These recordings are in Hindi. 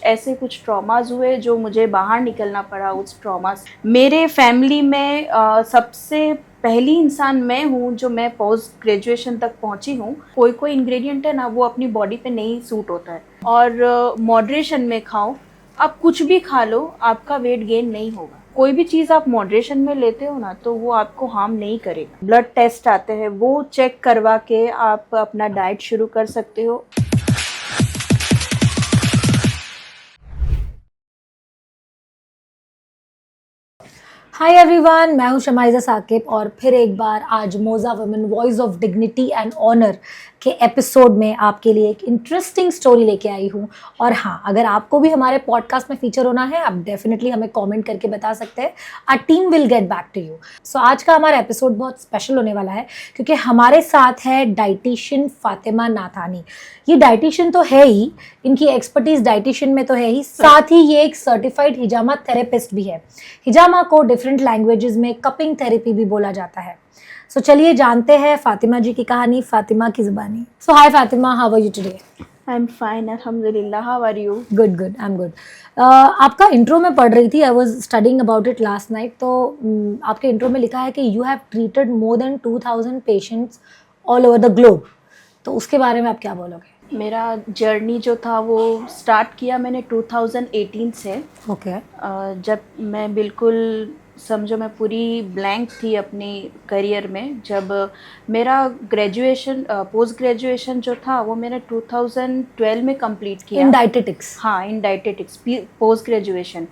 ऐसे कुछ ट्रॉमाज हुए जो मुझे बाहर निकलना पड़ा उस ट्रॉमा से। मेरे फैमिली में सबसे पहली इंसान मैं हूँ जो मैं पोस्ट ग्रेजुएशन तक पहुँची हूँ। कोई कोई इंग्रेडिएंट है ना वो अपनी बॉडी पे नहीं सूट होता है, और मॉडरेशन में खाओ। आप कुछ भी खा लो, आपका वेट गेन नहीं होगा। कोई भी चीज़ आप मॉडरेशन में लेते हो ना तो वो आपको हार्म नहीं करेगा। ब्लड टेस्ट आते हैं, वो चेक करवा के आप अपना डाइट शुरू कर सकते हो। हाय एवरीवन, मैं हूं शमाइजा साकिब और फिर एक बार आज मोजा women voice of dignity and honour के एपिसोड में आपके लिए एक इंटरेस्टिंग स्टोरी लेके आई हूं। और हाँ, अगर आपको भी हमारे पॉडकास्ट में फीचर होना है, आप डेफिनेटली हमें कमेंट करके बता सकते हैं। Our team will get back to you. So आज का हमारा एपिसोड बहुत स्पेशल होने वाला है क्योंकि हमारे साथ है डाइटिशियन फातिमा नाथानी। ये डाइटिशियन तो है ही, इनकी एक्सपर्टीज डाइटिशियन में तो है ही, साथ ही ये एक सर्टिफाइड हिजामा थेरेपिस्ट भी है। हिजामा को डिफरेंट लैंग्वेजेस में कपिंग थेरेपी भी बोला जाता है। सो चलिए जानते हैं फातिमा जी की कहानी, फातिमा की जुबानी। So hi Fatima, how are you today? I am fine, अल्हम्दुलिल्लाह। How are you? Good good, I am good. आपका इंट्रो में पढ़ रही थी, I was studying about it last night. तो आपके इंट्रो में लिखा है कि you have treated more than 2000 patients all over the globe. तो उसके बारे में आप क्या बोलोगे? मेरा जर्नी जो था वो स्टार्ट किया मैंने 2018 से। ओके। जब मैं बिल्कुल समझो मैं पूरी ब्लैंक थी अपनी करियर में। जब मेरा ग्रेजुएशन पोस्ट ग्रेजुएशन जो था वो मैंने 2012 में कंप्लीट किया। इन डाइटेटिक्स? हाँ, इन डाइटेटिक्स पोस्ट ग्रेजुएशन।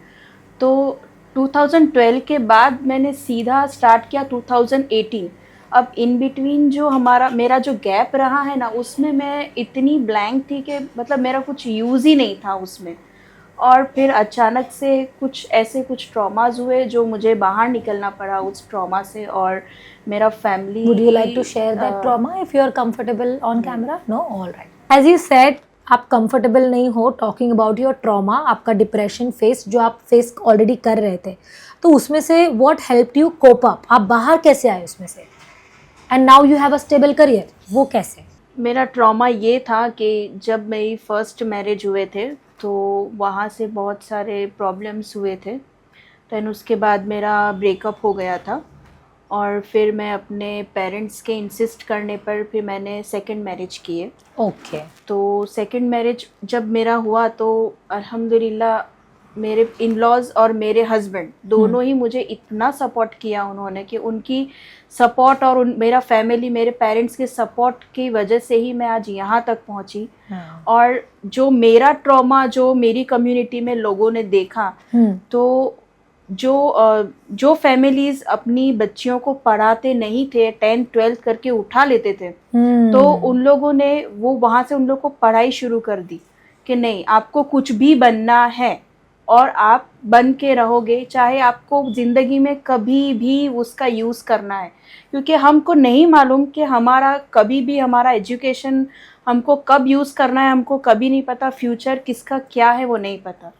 तो 2012 के बाद मैंने सीधा स्टार्ट किया 2018। अब इन बिटवीन जो मेरा जो गैप रहा है ना, उसमें मैं इतनी ब्लैंक थी कि मतलब मेरा कुछ यूज़ ही नहीं था उसमें। और फिर अचानक से कुछ ट्रॉमाज हुए जो मुझे बाहर निकलना पड़ा उस ट्रॉमा से। और मेरा family. Would you like to share that trauma if you are comfortable on camera? No? All right. As you said, आप कंफर्टेबल नहीं हो टॉकिंग अबाउट योर ट्रॉमा, आपका डिप्रेशन फेस जो आप फेस ऑलरेडी कर रहे थे, तो उसमें से what helped you cope up? आप बाहर कैसे आए उसमें से? And now you have a stable career, वो कैसे? मेरा ट्रॉमा ये था कि जब मेरी फर्स्ट मैरिज हुए थे तो वहाँ से बहुत सारे प्रॉब्लम्स हुए थे। दैन उसके बाद मेरा ब्रेकअप हो गया था, और फिर मैं अपने पेरेंट्स के इंसिस्ट करने पर फिर मैंने सेकंड मैरिज किए। ओके। तो सेकंड मैरिज जब मेरा हुआ तो अल्हम्दुलिल्लाह मेरे इन लॉज और मेरे हस्बैंड दोनों ही मुझे इतना सपोर्ट किया उन्होंने कि उनकी सपोर्ट और मेरा फैमिली, मेरे पेरेंट्स के सपोर्ट की वजह से ही मैं आज यहाँ तक पहुँची। और जो मेरा ट्रॉमा जो मेरी कम्युनिटी में लोगों ने देखा, तो जो फैमिलीज अपनी बच्चियों को पढ़ाते नहीं थे, 10th 12th करके उठा लेते थे, तो उन लोगों ने वो वहाँ से उन लोगों को पढ़ाई शुरू कर दी कि नहीं, आपको कुछ भी बनना है और आप बन के रहोगे, चाहे आपको ज़िंदगी में कभी भी उसका यूज़ करना है। क्योंकि हमको नहीं मालूम कि कभी भी हमारा एजुकेशन हमको कब यूज़ करना है, हमको कभी नहीं पता। फ्यूचर किसका क्या है वो नहीं पता,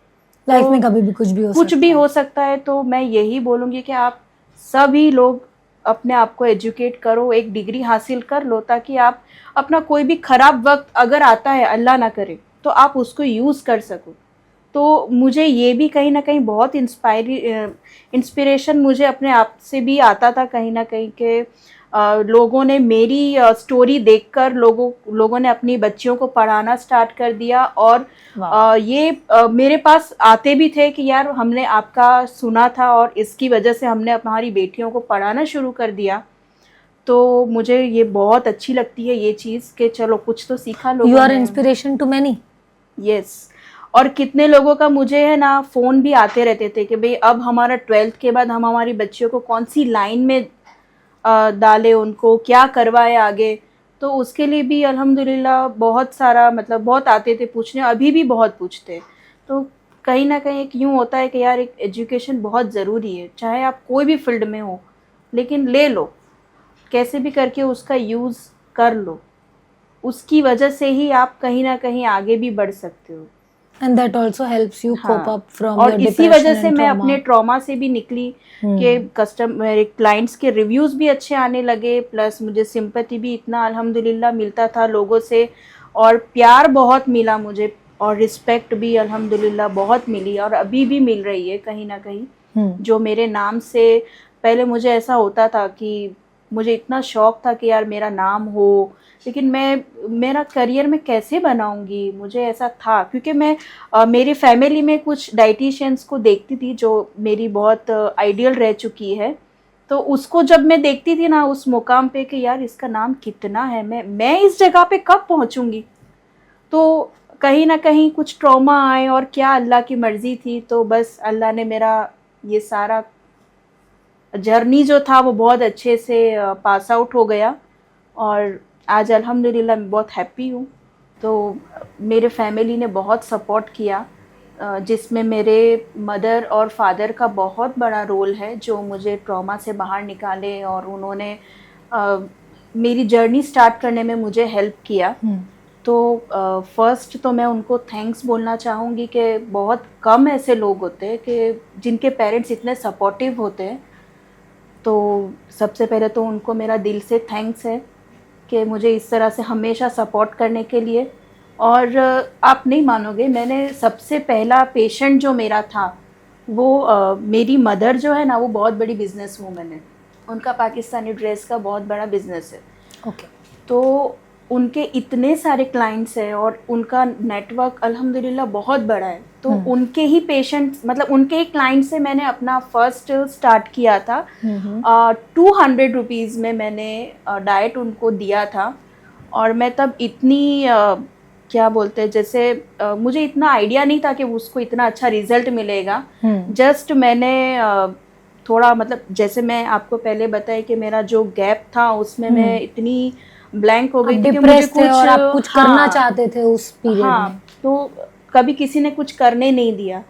लाइफ में कभी भी कुछ भी हो सकता है। तो मैं यही बोलूँगी कि आप सभी लोग अपने आप को एजुकेट करो, एक डिग्री हासिल कर लो, ताकि आप अपना कोई भी ख़राब वक्त अगर आता है, अल्लाह ना करे, तो आप उसको यूज़ कर सको। तो मुझे ये भी कहीं ना कहीं बहुत इंस्पिरेशन मुझे अपने आप से भी आता था कहीं ना कहीं के लोगों ने मेरी स्टोरी देखकर लोगों ने अपनी बच्चियों को पढ़ाना स्टार्ट कर दिया। और मेरे पास आते भी थे कि यार हमने आपका सुना था और इसकी वजह से हमने हमारी बेटियों को पढ़ाना शुरू कर दिया। तो मुझे ये बहुत अच्छी लगती है ये चीज़ कि चलो कुछ तो सीखा लोगों ने। You are inspiration to many. Yes. और कितने लोगों का मुझे है ना फ़ोन भी आते रहते थे कि भाई अब हमारा 12th के बाद हम हमारी बच्चियों को कौन सी लाइन में डालें, उनको क्या करवाए आगे। तो उसके लिए भी अल्हम्दुलिल्लाह बहुत सारा मतलब बहुत आते थे पूछने, अभी भी बहुत पूछते। तो कहीं ना कहीं एक यूँ होता है कि यार एक एजुकेशन बहुत ज़रूरी है, चाहे आप कोई भी फील्ड में हो, लेकिन ले लो, कैसे भी करके उसका यूज़ कर लो। उसकी वजह से ही आप कहीं ना कहीं आगे भी बढ़ सकते हो। And that also helps you cope up from और your इसी depression वजह से and मैं trauma. अपने ट्रॉमा से भी निकली कि मेरे क्लाइंट्स के रिव्यूज़ भी अच्छे आने लगे, प्लस मुझे सिंपैथी भी इतना अल्हम्दुलिल्लाह मिलता था लोगों से, और प्यार बहुत मिला मुझे। और रिस्पेक्ट भी अल्हम्दुलिल्लाह बहुत मिली और अभी भी मिल रही है कहीं ना कहीं। जो मेरे नाम से पहले मुझे ऐसा होता था कि मुझे इतना शौक था कि यार मेरा नाम हो, लेकिन मैं मेरा करियर में कैसे बनाऊंगी, मुझे ऐसा था क्योंकि मैं मेरी फैमिली में कुछ डाइटिशियंस को देखती थी जो मेरी बहुत आइडियल रह चुकी है। तो उसको जब मैं देखती थी ना उस मुकाम पे कि यार इसका नाम कितना है, मैं इस जगह पे कब पहुंचूंगी, तो कहीं ना कहीं कुछ ट्रॉमा आए और क्या अल्लाह की मर्जी थी। तो बस अल्लाह ने मेरा ये सारा जर्नी जो था वो बहुत अच्छे से पास आउट हो गया और आज अल्हम्दुलिल्लाह मैं बहुत हैप्पी हूँ। तो मेरे फैमिली ने बहुत सपोर्ट किया, जिसमें मेरे मदर और फादर का बहुत बड़ा रोल है जो मुझे ट्रॉमा से बाहर निकाले और उन्होंने मेरी जर्नी स्टार्ट करने में मुझे हेल्प किया। तो फर्स्ट तो मैं उनको थैंक्स बोलना चाहूँगी कि बहुत कम ऐसे लोग होते हैं कि जिनके पेरेंट्स इतने सपोर्टिव होते हैं। तो सबसे पहले तो उनको मेरा दिल से थैंक्स है कि मुझे इस तरह से हमेशा सपोर्ट करने के लिए। और आप नहीं मानोगे, मैंने सबसे पहला पेशेंट जो मेरा था वो मेरी मदर जो है ना वो बहुत बड़ी बिजनेस वूमन है, उनका पाकिस्तानी ड्रेस का बहुत बड़ा बिजनेस है। ओके। तो उनके इतने सारे क्लाइंट्स हैं और उनका नेटवर्क अल्हम्दुलिल्लाह बहुत बड़ा है। तो उनके ही पेशेंट्स मतलब उनके ही क्लाइंट से मैंने अपना फर्स्ट स्टार्ट किया था। 200 रुपीज़ में मैंने डाइट उनको दिया था और मैं तब इतनी क्या बोलते हैं जैसे मुझे इतना आइडिया नहीं था कि उसको इतना अच्छा रिजल्ट मिलेगा। जस्ट मैंने थोड़ा मतलब जैसे मैं आपको पहले बताया कि मेरा जो गैप था उसमें मैं इतनी ब्लैंक हो गई थी कि मुझे कुछ और आप कुछ करना चाहते थे उस पीरियड में। तो कभी किसी ने कुछ करने नहीं दिया।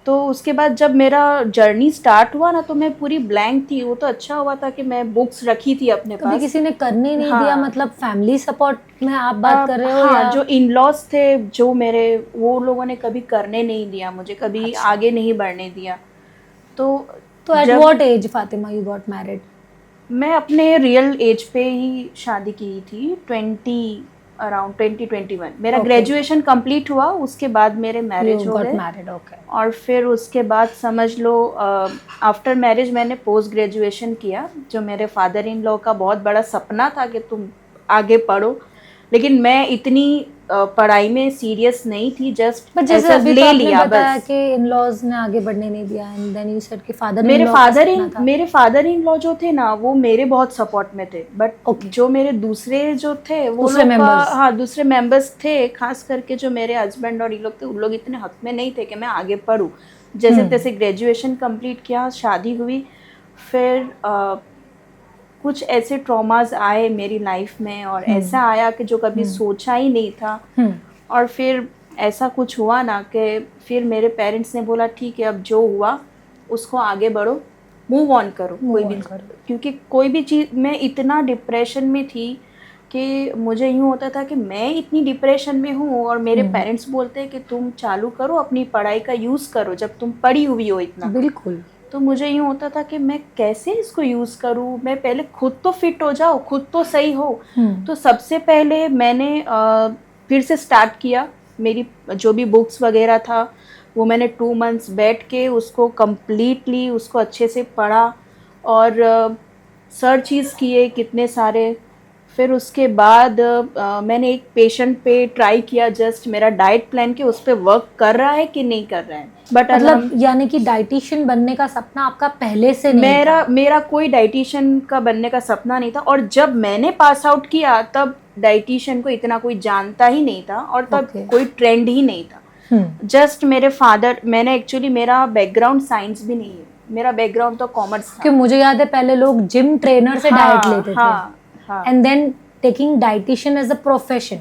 तो उसके बाद जब मेरा जर्नी स्टार्ट हुआ ना तो मैं पूरी ब्लैंक थी। वो तो अच्छा हुआ था कि मैं बुक्स रखी थी अपने पास। कभी किसी ने करने नहीं दिया, मतलब फैमिली सपोर्ट में आप बात कर रहे हो? या जो इन लॉज थे जो मेरे, वो लोगों ने कभी करने नहीं दिया मुझे, कभी आगे नहीं बढ़ने दिया। तो at what age Fatima you got married? मैं अपने रियल एज पे ही शादी की थी, अराउंड 2021 मेरा ग्रेजुएशन कंप्लीट हुआ, उसके बाद मेरे मैरिज हो गए। और फिर उसके बाद समझ लो आफ्टर मैरिज मैंने पोस्ट ग्रेजुएशन किया। जो मेरे फादर इन लॉ का बहुत बड़ा सपना था कि तुम आगे पढ़ो, लेकिन मैं इतनी पढ़ाई में सीरियस नहीं थी, जस्ट जैसे अभी ले तो लिया बताया बस कि इन-लॉज ने आगे बढ़ने नहीं दिया एंड देन यू सेड कि मेरे फादर इन लॉ जो थे ना वो मेरे बहुत सपोर्ट में थे। बट जो मेरे दूसरे जो थे वो दूसरे मेंबर्स थे, खास करके जो मेरे हस्बैंड और ये लोग थे, उन लोग इतने हक में नहीं थे कि मैं आगे पढूं। जैसे तैसे ग्रेजुएशन कंप्लीट किया, शादी हुई, फिर कुछ ऐसे ट्रॉमास आए मेरी लाइफ में और ऐसा आया कि जो कभी सोचा ही नहीं था। और फिर ऐसा कुछ हुआ ना कि फिर मेरे पेरेंट्स ने बोला ठीक है अब जो हुआ उसको आगे बढ़ो, मूव ऑन करो, क्योंकि कोई भी चीज़, मैं इतना डिप्रेशन में थी कि मुझे यूँ होता था कि मैं इतनी डिप्रेशन में हूँ और मेरे पेरेंट्स बोलते हैं कि तुम चालू करो, अपनी पढ़ाई का यूज़ करो जब तुम पढ़ी हुई हो इतना। बिल्कुल। तो मुझे यूँ होता था कि मैं कैसे इसको यूज़ करूँ, मैं पहले खुद तो फिट हो जाओ, खुद तो सही हो। तो सबसे पहले मैंने फिर से स्टार्ट किया। मेरी जो भी बुक्स वगैरह था वो मैंने 2 मंथ्स बैठ के उसको कम्प्लीटली उसको अच्छे से पढ़ा और सर्चेस किए कितने सारे। फिर उसके बाद मैंने एक पेशेंट पे ट्राई किया, जस्ट मेरा डाइट प्लान के उस पर वर्क कर रहा है कि नहीं कर रहा है। बट मतलब यानी कि डाइटिशियन बनने का सपना आपका पहले से नहीं था? मेरा कोई डाइटिशियन का बनने का सपना नहीं था। और जब मैंने पास आउट किया तब डाइटिशियन को इतना कोई जानता ही नहीं था और तब कोई ट्रेंड ही नहीं था। जस्ट मेरे फादर, मैंने एक्चुअली मेरा बैकग्राउंड साइंस भी नहीं है, मेरा बैकग्राउंड तो कॉमर्स था। कि मुझे याद है पहले लोग जिम ट्रेनर से डाइट लेते थे and then taking dietitian as a profession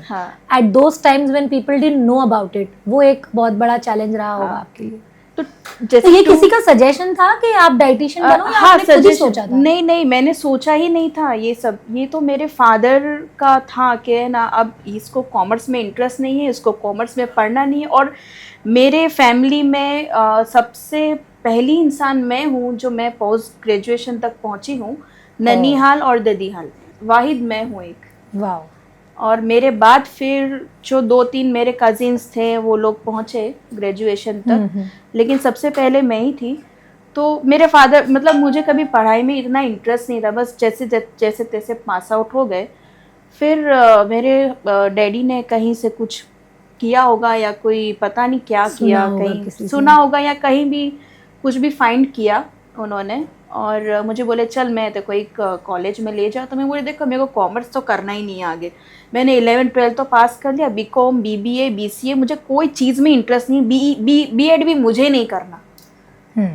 at those times when people didn't know about it, वो एक बहुत बड़ा चैलेंज रहा होगा आपके लिए। तो जैसे ये किसी का सजेशन था कि आप डाइटिशियन बनो या आपने खुद ही सोचा था? नहीं, मैंने सोचा ही नहीं था ये सब। ये तो मेरे फादर का था कि ना अब इसको कॉमर्स में इंटरेस्ट नहीं है, इसको कॉमर्स में पढ़ना नहीं है। और मेरे फैमिली में सबसे पहली इंसान मैं हूँ जो मैं पोस्ट ग्रेजुएशन तक पहुँची हूँ, ननिहाल और ददीहाल, वाहिद मैं हूँ एक। वाह। और मेरे बाद फिर जो 2-3 मेरे कजिन्स थे वो लोग पहुँचे ग्रेजुएशन तक, लेकिन सबसे पहले मैं ही थी। तो मेरे फादर मतलब मुझे कभी पढ़ाई में इतना इंटरेस्ट नहीं था, बस जैसे तैसे पास आउट हो गए। फिर मेरे डैडी ने कहीं से कुछ किया होगा या कोई पता नहीं क्या किया, कहीं सुना होगा या कहीं भी कुछ भी फाइंड किया उन्होंने, और मुझे बोले चल मैं तेरे को एक कॉलेज में ले जाऊँ। तो मैं बोले देखो मेरे को कॉमर्स तो करना ही नहीं है आगे, मैंने 11th-12th तो पास कर लिया, बीकॉम बीबीए बीसीए मुझे कोई चीज़ में इंटरेस्ट नहीं, बीएड भी मुझे नहीं करना,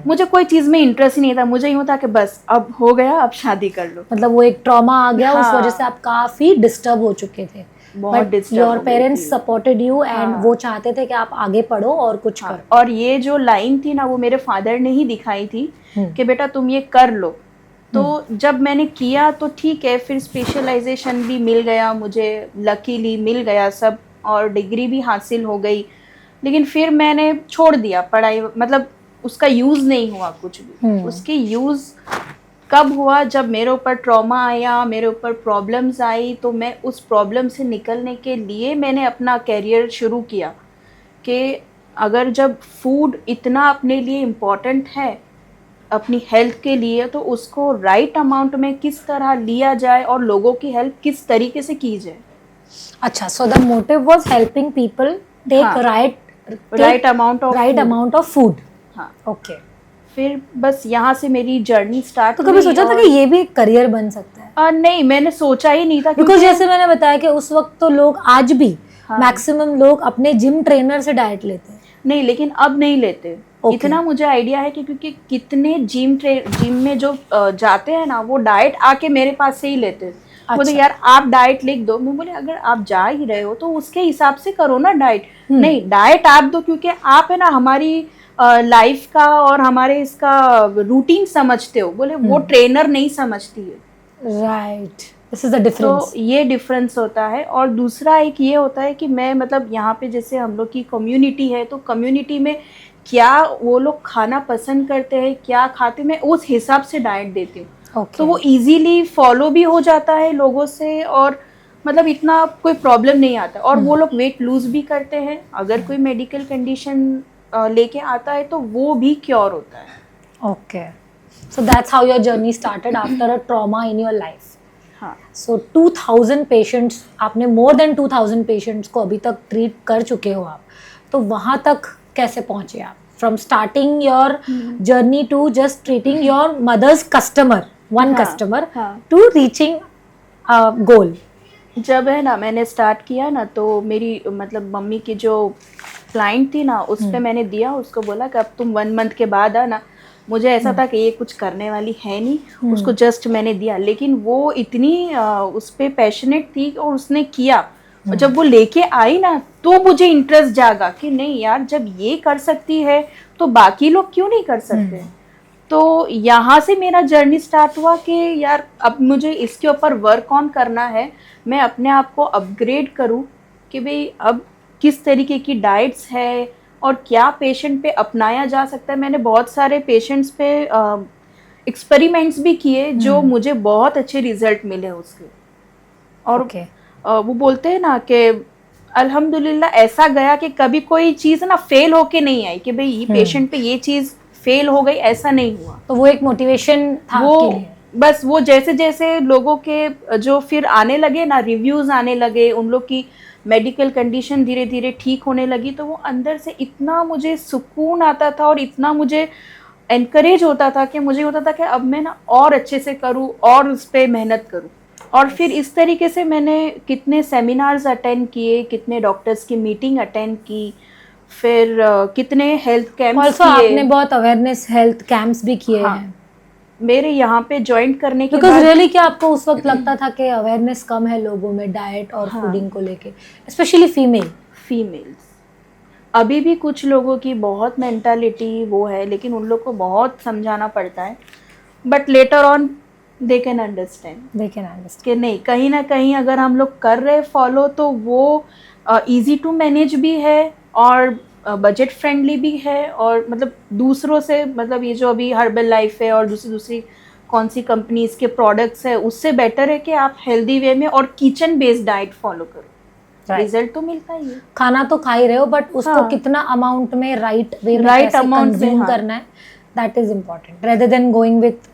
मुझे कोई चीज़ में इंटरेस्ट ही नहीं था। मुझे यूँ था कि बस अब हो गया, अब शादी कर लो। मतलब वो एक ट्रॉमा आ गया, हाँ, उस वजह से आप काफी डिस्टर्ब हो चुके थे। बहुत disturb. Your parents supported you and वो चाहते थे कि आप आगे पढ़ो और कुछ करो। और ये जो लाइन थी ना वो मेरे फादर ने ही दिखाई थी कि बेटा तुम ये कर लो। तो जब मैंने किया तो ठीक है, फिर स्पेशलाइजेशन भी मिल गया मुझे, लकीली मिल गया सब, और डिग्री भी हासिल हो गई। लेकिन फिर मैंने छोड़ दिया पढ़ाई, मतलब उसका यूज़ नहीं हुआ कुछ भी। उसकी यूज़ कब हुआ, जब मेरे ऊपर ट्रॉमा आया, मेरे ऊपर प्रॉब्लम्स आई, तो मैं उस प्रॉब्लम से निकलने के लिए मैंने अपना कैरियर शुरू किया कि अगर जब फूड इतना अपने लिए इम्पॉर्टेंट है अपनी हेल्थ के लिए, तो उसको राइट अमाउंट में किस तरह लिया जाए और लोगों की हेल्प किस तरीके से की जाए। अच्छा, so the motive was helping people take right amount of food. हाँ, ओके। फिर बस यहाँ से मेरी जर्नी स्टार्ट। तो कभी सोचा था कि ये भी एक करियर बन सकता है? नहीं, मैंने सोचा ही नहीं था, बिकॉज जैसे मैंने बताया कि उस वक्त तो लोग आज भी मैक्सिमम लोग अपने जिम ट्रेनर से डाइट लेते हैं। नहीं, लेकिन अब नहीं लेते। इतना मुझे आइडिया है कि क्योंकि कितने जिम में जो जाते हैं ना, वो डाइट आके मेरे पास से ही लेते हैं। बोले यार आप डाइट लिख दो। मैं बोले अगर आप जा ही रहे हो तो उसके हिसाब से करो ना डाइट। नहीं, डाइट आप दो, क्योंकि आप है ना हमारी लाइफ का और हमारे इसका रूटीन समझते हो। बोले वो ट्रेनर नहीं समझती है। Right, this is the difference. तो ये डिफरेंस होता है। और दूसरा एक ये होता है कि मैं मतलब यहाँ पे जैसे हम लोग की कम्युनिटी है, तो कम्युनिटी में क्या वो लोग खाना पसंद करते हैं, क्या खाते, मैं उस हिसाब से डाइट देती हूँ। तो वो इजीली फॉलो भी हो जाता है लोगों से, और मतलब इतना कोई प्रॉब्लम नहीं आता। और वो लोग वेट लूज भी करते हैं। अगर कोई मेडिकल कंडीशन लेके आता है तो वो भी क्योर होता है। Okay, so that's how your journey started after a trauma in your life. हाँ, सो 2000 पेशेंट्स, आपने मोर देन 2000 पेशेंट्स को अभी तक ट्रीट कर चुके हो आप, तो वहाँ तक कैसे पहुँचे आप? From starting your journey to just treating your mother's customer, one customer, to reaching goal. जब है ना मैंने स्टार्ट किया ना, तो मेरी मतलब मम्मी की जो क्लाइंट थी ना, उस पर मैंने दिया, उसको बोला कि अब तुम 1 मंथ के बाद आना। मुझे ऐसा था कि ये कुछ करने वाली है नहीं, उसको जस्ट मैंने दिया। लेकिन वो इतनी उस पर पैशनेट थी और उसने किया। और जब वो लेके आई ना, तो मुझे इंटरेस्ट जागा कि नहीं यार, जब ये कर सकती है तो बाकी लोग क्यों नहीं कर सकते। तो यहाँ से मेरा जर्नी स्टार्ट हुआ कि यार अब मुझे इसके ऊपर वर्क ऑन करना है, मैं अपने आप को अपग्रेड करूँ कि भाई अब किस तरीके की डाइट्स है और क्या पेशेंट पे अपनाया जा सकता है। मैंने बहुत सारे पेशेंट्स पे एक्सपेरिमेंट्स भी किए जो मुझे बहुत अच्छे रिजल्ट मिले उसके। और वो बोलते हैं ना कि अल्हम्दुलिल्लाह ऐसा गया कि कभी कोई चीज़ ना फेल होके नहीं आई कि भाई ये पेशेंट पे ये चीज़ फेल हो गई, ऐसा नहीं हुआ। तो वो एक मोटिवेशन था आपके लिए? बस वो जैसे जैसे लोगों के जो फिर आने लगे ना, रिव्यूज़ आने लगे, उन लोग की मेडिकल कंडीशन धीरे धीरे ठीक होने लगी, तो वो अंदर से इतना मुझे सुकून आता था और इतना मुझे एनकरेज होता था कि मुझे होता था कि अब मैं ना और अच्छे से करूँ और उस पर मेहनत करूँ। और फिर इस तरीके से मैंने कितने सेमिनार्स अटेंड किए, कितने डॉक्टर्स की मीटिंग अटेंड की, फिर कितने हेल्थ कैंप्स किए। आपने बहुत अवेयरनेस हेल्थ कैंप्स भी किए हैं मेरे यहाँ पे ज्वाइन करने के बाद। रियली क्या आपको उस वक्त लगता था कि अवेयरनेस कम है लोगों में डाइट और फूडिंग को लेके, स्पेशली फीमेल्स? अभी भी कुछ लोगों की बहुत मेंटालिटी वो है, लेकिन उन लोग को बहुत समझाना पड़ता है। But later on they can understand कि नहीं, कहीं ना कहीं अगर हम लोग कर रहे फॉलो तो वो इजी टू मैनेज भी है और बजट फ्रेंडली भी है। और मतलब दूसरों से, मतलब ये जो अभी हर्बल लाइफ है और दूसरी कौन सी कंपनीज के प्रोडक्ट्स है, उससे बेटर है कि आप हेल्दी वे में और किचन बेस्ड डाइट फॉलो करो, रिजल्ट तो मिलता ही है। खाना तो खा ही रहे हो, बट उसको हाँ, कितना अमाउंट में राइट वे में Right कैसे amount में, कंज्यूम हाँ। करना है, that is important, rather than going with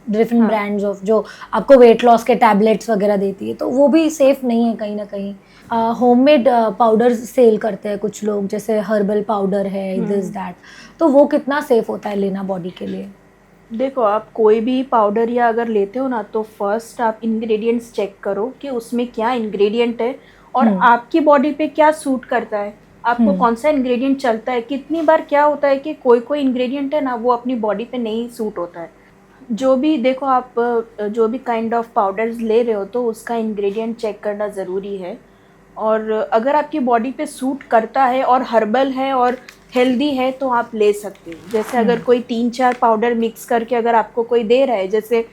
different हाँ। ब्रांड्स ऑफ जो आपको वेट लॉस के टैबलेट्स वगैरह देती है, तो वो भी सेफ नहीं है कहीं ना कहीं। होममेड पाउडर्स सेल करते हैं कुछ लोग, जैसे हर्बल पाउडर है, दिस दैट, तो वो कितना सेफ होता है लेना बॉडी के लिए? देखो, आप कोई भी पाउडर या अगर लेते हो ना, तो फर्स्ट आप इंग्रेडिएंट्स चेक करो कि उसमें क्या इंग्रेडिएंट है और आपकी बॉडी पे क्या सूट करता है, आपको कौन सा इंग्रेडिएंट चलता है। कितनी बार क्या होता है कि कोई कोई इंग्रेडिएंट है ना, वो अपनी बॉडी पे नहीं सूट होता है। जो भी देखो, आप जो भी काइंड ऑफ पाउडर्स ले रहे हो, तो उसका इंग्रेडिएंट चेक करना ज़रूरी है। और अगर आपकी बॉडी पे सूट करता है और हर्बल है और हेल्दी है, तो आप ले सकते हो। जैसे अगर कोई 3-4 पाउडर मिक्स करके अगर आपको कोई दे रहा है, जैसे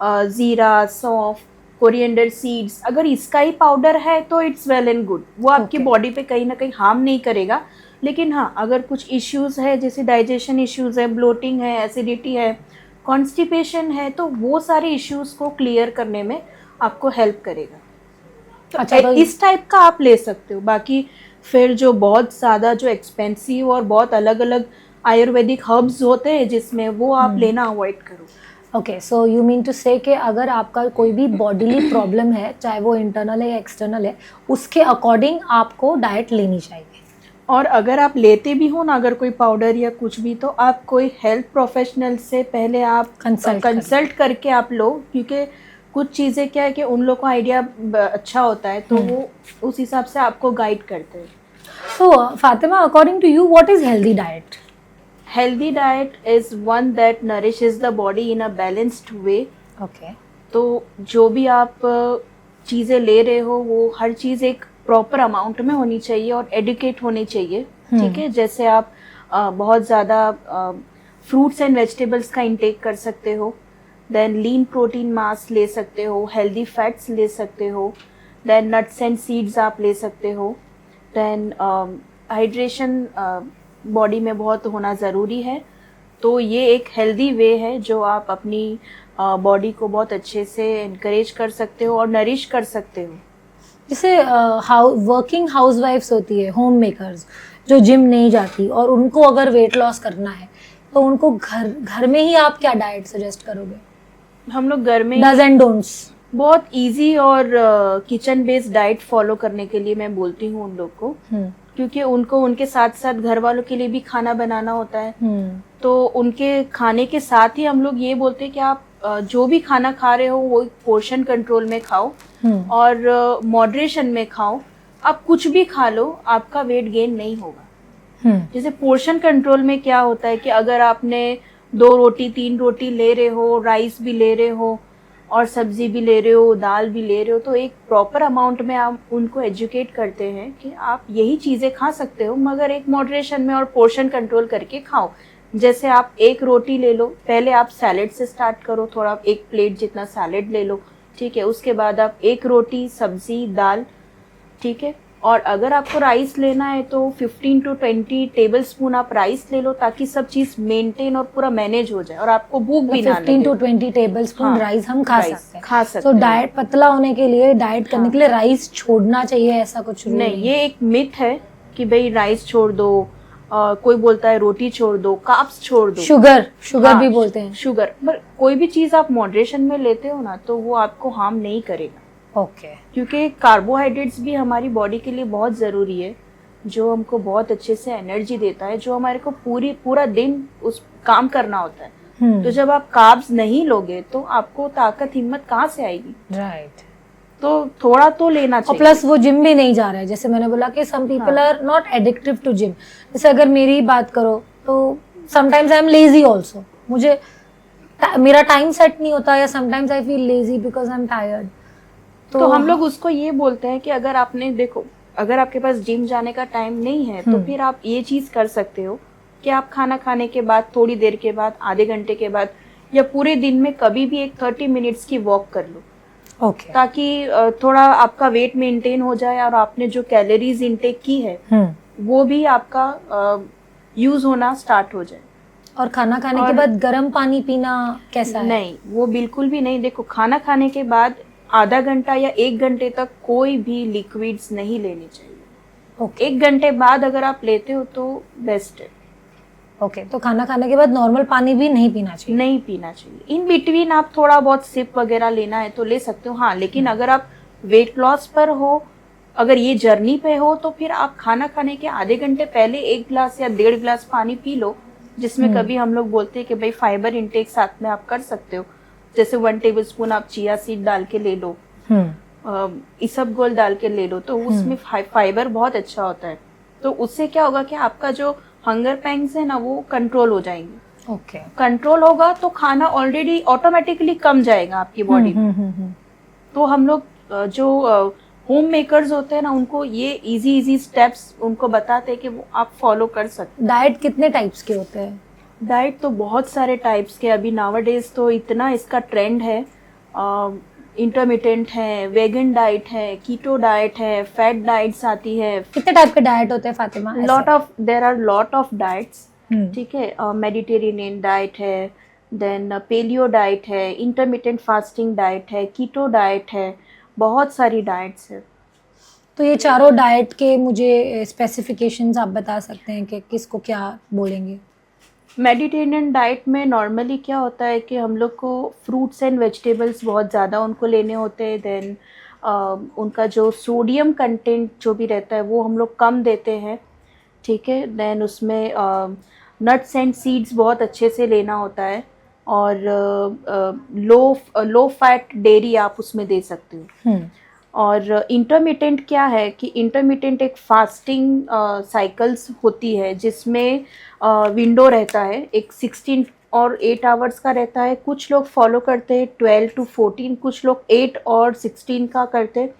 ज़ीरा, सौंफ, कोरिएंडर सीड्स, अगर इसका ही पाउडर है तो इट्स वेल एंड गुड, वो आपकी बॉडी पे कहीं ना कहीं हार्म नहीं करेगा। लेकिन हाँ, अगर कुछ इश्यूज़ है, जैसे डाइजेशन इश्यूज़ है, ब्लोटिंग है, एसिडिटी है, कॉन्स्टिपेशन है, तो वो सारे इश्यूज़ को क्लियर करने में आपको हेल्प करेगा। तो अच्छा, तो इस टाइप का आप ले सकते हो। बाकी फिर जो बहुत ज़्यादा जो एक्सपेंसिव और बहुत अलग अलग आयुर्वेदिक हर्ब्स होते हैं जिसमें, वो आप लेना अवॉइड करो। Okay, so you mean to say कि अगर आपका कोई भी बॉडीली प्रॉब्लम है, चाहे वो इंटरनल है या एक्सटर्नल है, उसके अकॉर्डिंग आपको डाइट लेनी चाहिए। और अगर आप लेते भी हो ना, अगर कोई पाउडर या कुछ भी, तो आप कोई हेल्थ प्रोफेशनल से पहले आप कंसल्ट करके आप लो, क्योंकि कुछ चीज़ें क्या है कि उन लोग को आइडिया अच्छा होता है, तो वो उस हिसाब से आपको गाइड करते हैं। So, Fatima, according to you, what is healthy diet? Healthy diet is one that nourishes the body in a balanced way. Okay. तो जो भी आप चीज़ें ले रहे हो, वो हर चीज़ एक प्रॉपर अमाउंट में होनी चाहिए और एडुकेट होनी चाहिए, ठीक है। जैसे आप बहुत ज़्यादा फ्रूट्स एंड वेजिटेबल्स का इंटेक कर सकते हो, देन लीन प्रोटीन मास ले सकते हो, हेल्दी फैट्स ले सकते हो, देन नट्स एंड सीड्स आप ले सकते हो, देन हाइड्रेशन बॉडी में बहुत होना ज़रूरी है। तो ये एक हेल्दी वे है जो आप अपनी बॉडी को बहुत अच्छे से इनकरेज कर सकते हो और नरिश कर सकते हो। जैसे वर्किंग हाउसवाइफ्स होती है, होम मेकर्स, जो जिम नहीं जाती, और उनको अगर वेट लॉस करना है, तो उनको घर में ही आप क्या डाइट सजेस्ट करोगे? हम लोग घर में डज एंड डोंट्स बहुत इजी और किचन बेस्ड डाइट फॉलो करने के लिए मैं बोलती हूँ उन लोग को, क्योंकि उनको उनके साथ साथ घर वालों के लिए भी खाना बनाना होता है। तो उनके खाने के साथ ही हम लोग ये बोलते हैं कि आप जो भी खाना खा रहे हो, वो पोर्शन कंट्रोल में खाओ और मॉडरेशन में खाओ। आप कुछ भी खा लो, आपका वेट गेन नहीं होगा। जैसे पोर्शन कंट्रोल में क्या होता है कि अगर आपने 2 रोटी 3 रोटी ले रहे हो, राइस भी ले रहे हो और सब्जी भी ले रहे हो, दाल भी ले रहे हो, तो एक प्रॉपर अमाउंट में आप उनको एजुकेट करते हैं कि आप यही चीज़ें खा सकते हो, मगर एक मॉडरेशन में और पोर्शन कंट्रोल करके खाओ। जैसे आप 1 रोटी ले लो, पहले आप सैलेड से स्टार्ट करो, थोड़ा 1 प्लेट जितना सैलेड ले लो, ठीक है। उसके बाद आप 1 रोटी सब्जी दाल, ठीक है। और अगर आपको राइस लेना है तो 15 to 20 टेबल स्पून आप राइस ले लो, ताकि सब चीज़ मेंटेन और पूरा मैनेज हो जाए और आपको भूख भी ना लगे। 15 to 20 टेबल स्पून राइस हम खा सकते हैं। तो हैं। डाइट पतला होने के लिए, डाइट करने के लिए राइस छोड़ना चाहिए, ऐसा कुछ नहीं, ये एक मिथ है कि भाई राइस छोड़ दो, कोई बोलता है रोटी छोड़ दो, कार्ब्स छोड़ दो, शुगर भी बोलते हैं। शुगर, पर कोई भी चीज़ आप मॉडरेशन में लेते हो ना, तो वो आपको हार्म नहीं करेगा। ओके। क्योंकि कार्बोहाइड्रेट्स भी हमारी बॉडी के लिए बहुत ज़रूरी है, जो हमको बहुत अच्छे से एनर्जी देता है, जो हमारे को पूरा दिन उस काम करना होता है। तो जब आप कार्ब्स नहीं लोगे तो आपको ताकत हिम्मत कहाँ से आएगी? राइट। तो थोड़ा तो लेना चाहिए। और प्लस वो जिम भी नहीं जा रहा है, जैसे मैंने बोला कि some people are not addictive to gym. जैसे अगर मेरी बात करो तो sometimes I am lazy also, मुझे मेरा टाइम सेट नहीं होता, या sometimes I feel lazy because I am tired. तो हम लोग उसको ये बोलते हैं कि अगर आपने देखो, अगर आपके पास जिम जाने का टाइम नहीं है, तो फिर आप ये चीज़ कर सकते हो कि आप खाना खाने के बाद थोड़ी देर के बाद, आधे घंटे के बाद, या पूरे दिन में कभी भी एक 30 मिनट्स की वॉक कर लो। ओके। ताकि थोड़ा आपका वेट मेंटेन हो जाए और आपने जो कैलोरीज इंटेक की है वो भी आपका यूज होना स्टार्ट हो जाए। और खाना खाने के और- बाद गर्म पानी पीना कैसा है? नहीं, वो बिल्कुल भी नहीं। देखो, खाना खाने के बाद आधा घंटा या 1 घंटे तक कोई भी लिक्विड्स नहीं लेने चाहिए। ओके 1 घंटे बाद अगर आप लेते हो तो बेस्ट है। ओके, तो खाना खाने के बाद नॉर्मल पानी भी नहीं पीना चाहिए? नहीं पीना चाहिए। इन बिटवीन आप थोड़ा बहुत सिप वगैरह लेना है तो ले सकते हो, हाँ। लेकिन अगर आप वेट लॉस पर हो, अगर ये जर्नी पे हो, तो फिर आप खाना खाने के आधे घंटे पहले 1 गिलास या 1.5 गिलास पानी पी लो, जिसमें कभी हम लोग बोलते हैं कि भाई फाइबर इंटेक साथ में आप कर सकते हो। जैसे 1 टेबलस्पून आप चिया सीड डाल के ले लो, इसबगोल डाल के ले लो, तो उसमें फाइबर बहुत अच्छा होता है। तो उससे क्या होगा कि आपका जो हंगर पैंग्स है ना, वो कंट्रोल हो जाएंगे। ओके कंट्रोल होगा तो खाना ऑलरेडी ऑटोमेटिकली कम जाएगा आपकी बॉडी में। तो हम लोग जो होम मेकर्स होते हैं ना, उनको ये इजी स्टेप्स उनको बताते हैं कि वो आप फॉलो कर सकते डाइट कितने टाइप्स के होते हैं? हैं। डाइट तो बहुत सारे टाइप्स के, अभी नावाडेज तो इतना इसका ट्रेंड है। इंटरमिटेंट है, वेगन डाइट है, कीटो डाइट है, फैट डाइट्स आती है। कितने टाइप के डाइट होते हैं Fatima? There are lot of diets, hmm. ठीक है। मेडिटेरेनियन डाइट है, देन पेलियो डाइट है, इंटरमिटेंट फास्टिंग डाइट है, कीटो डाइट है, बहुत सारी डाइट्स है। तो ये चारों डाइट के मुझे स्पेसिफिकेशंस आप बता सकते हैं कि किसको क्या बोलेंगे? मेडिटेरेनियन डाइट में नॉर्मली क्या होता है कि हम लोग को फ्रूट्स एंड वेजिटेबल्स बहुत ज़्यादा उनको लेने होते हैं। देन उनका जो सोडियम कंटेंट जो भी रहता है वो हम लोग कम देते हैं, ठीक है। देन उसमें नट्स एंड सीड्स बहुत अच्छे से लेना होता है, और लो फैट डेयरी आप उसमें दे सकते हो। और इंटरमिटेंट क्या है कि इंटरमिटेंट एक फास्टिंग साइकिल्स होती है, जिसमें विंडो रहता है, एक 16 और 8 आवर्स का रहता है। कुछ लोग फॉलो करते हैं 12 to 14, कुछ लोग 8 और 16 का करते हैं।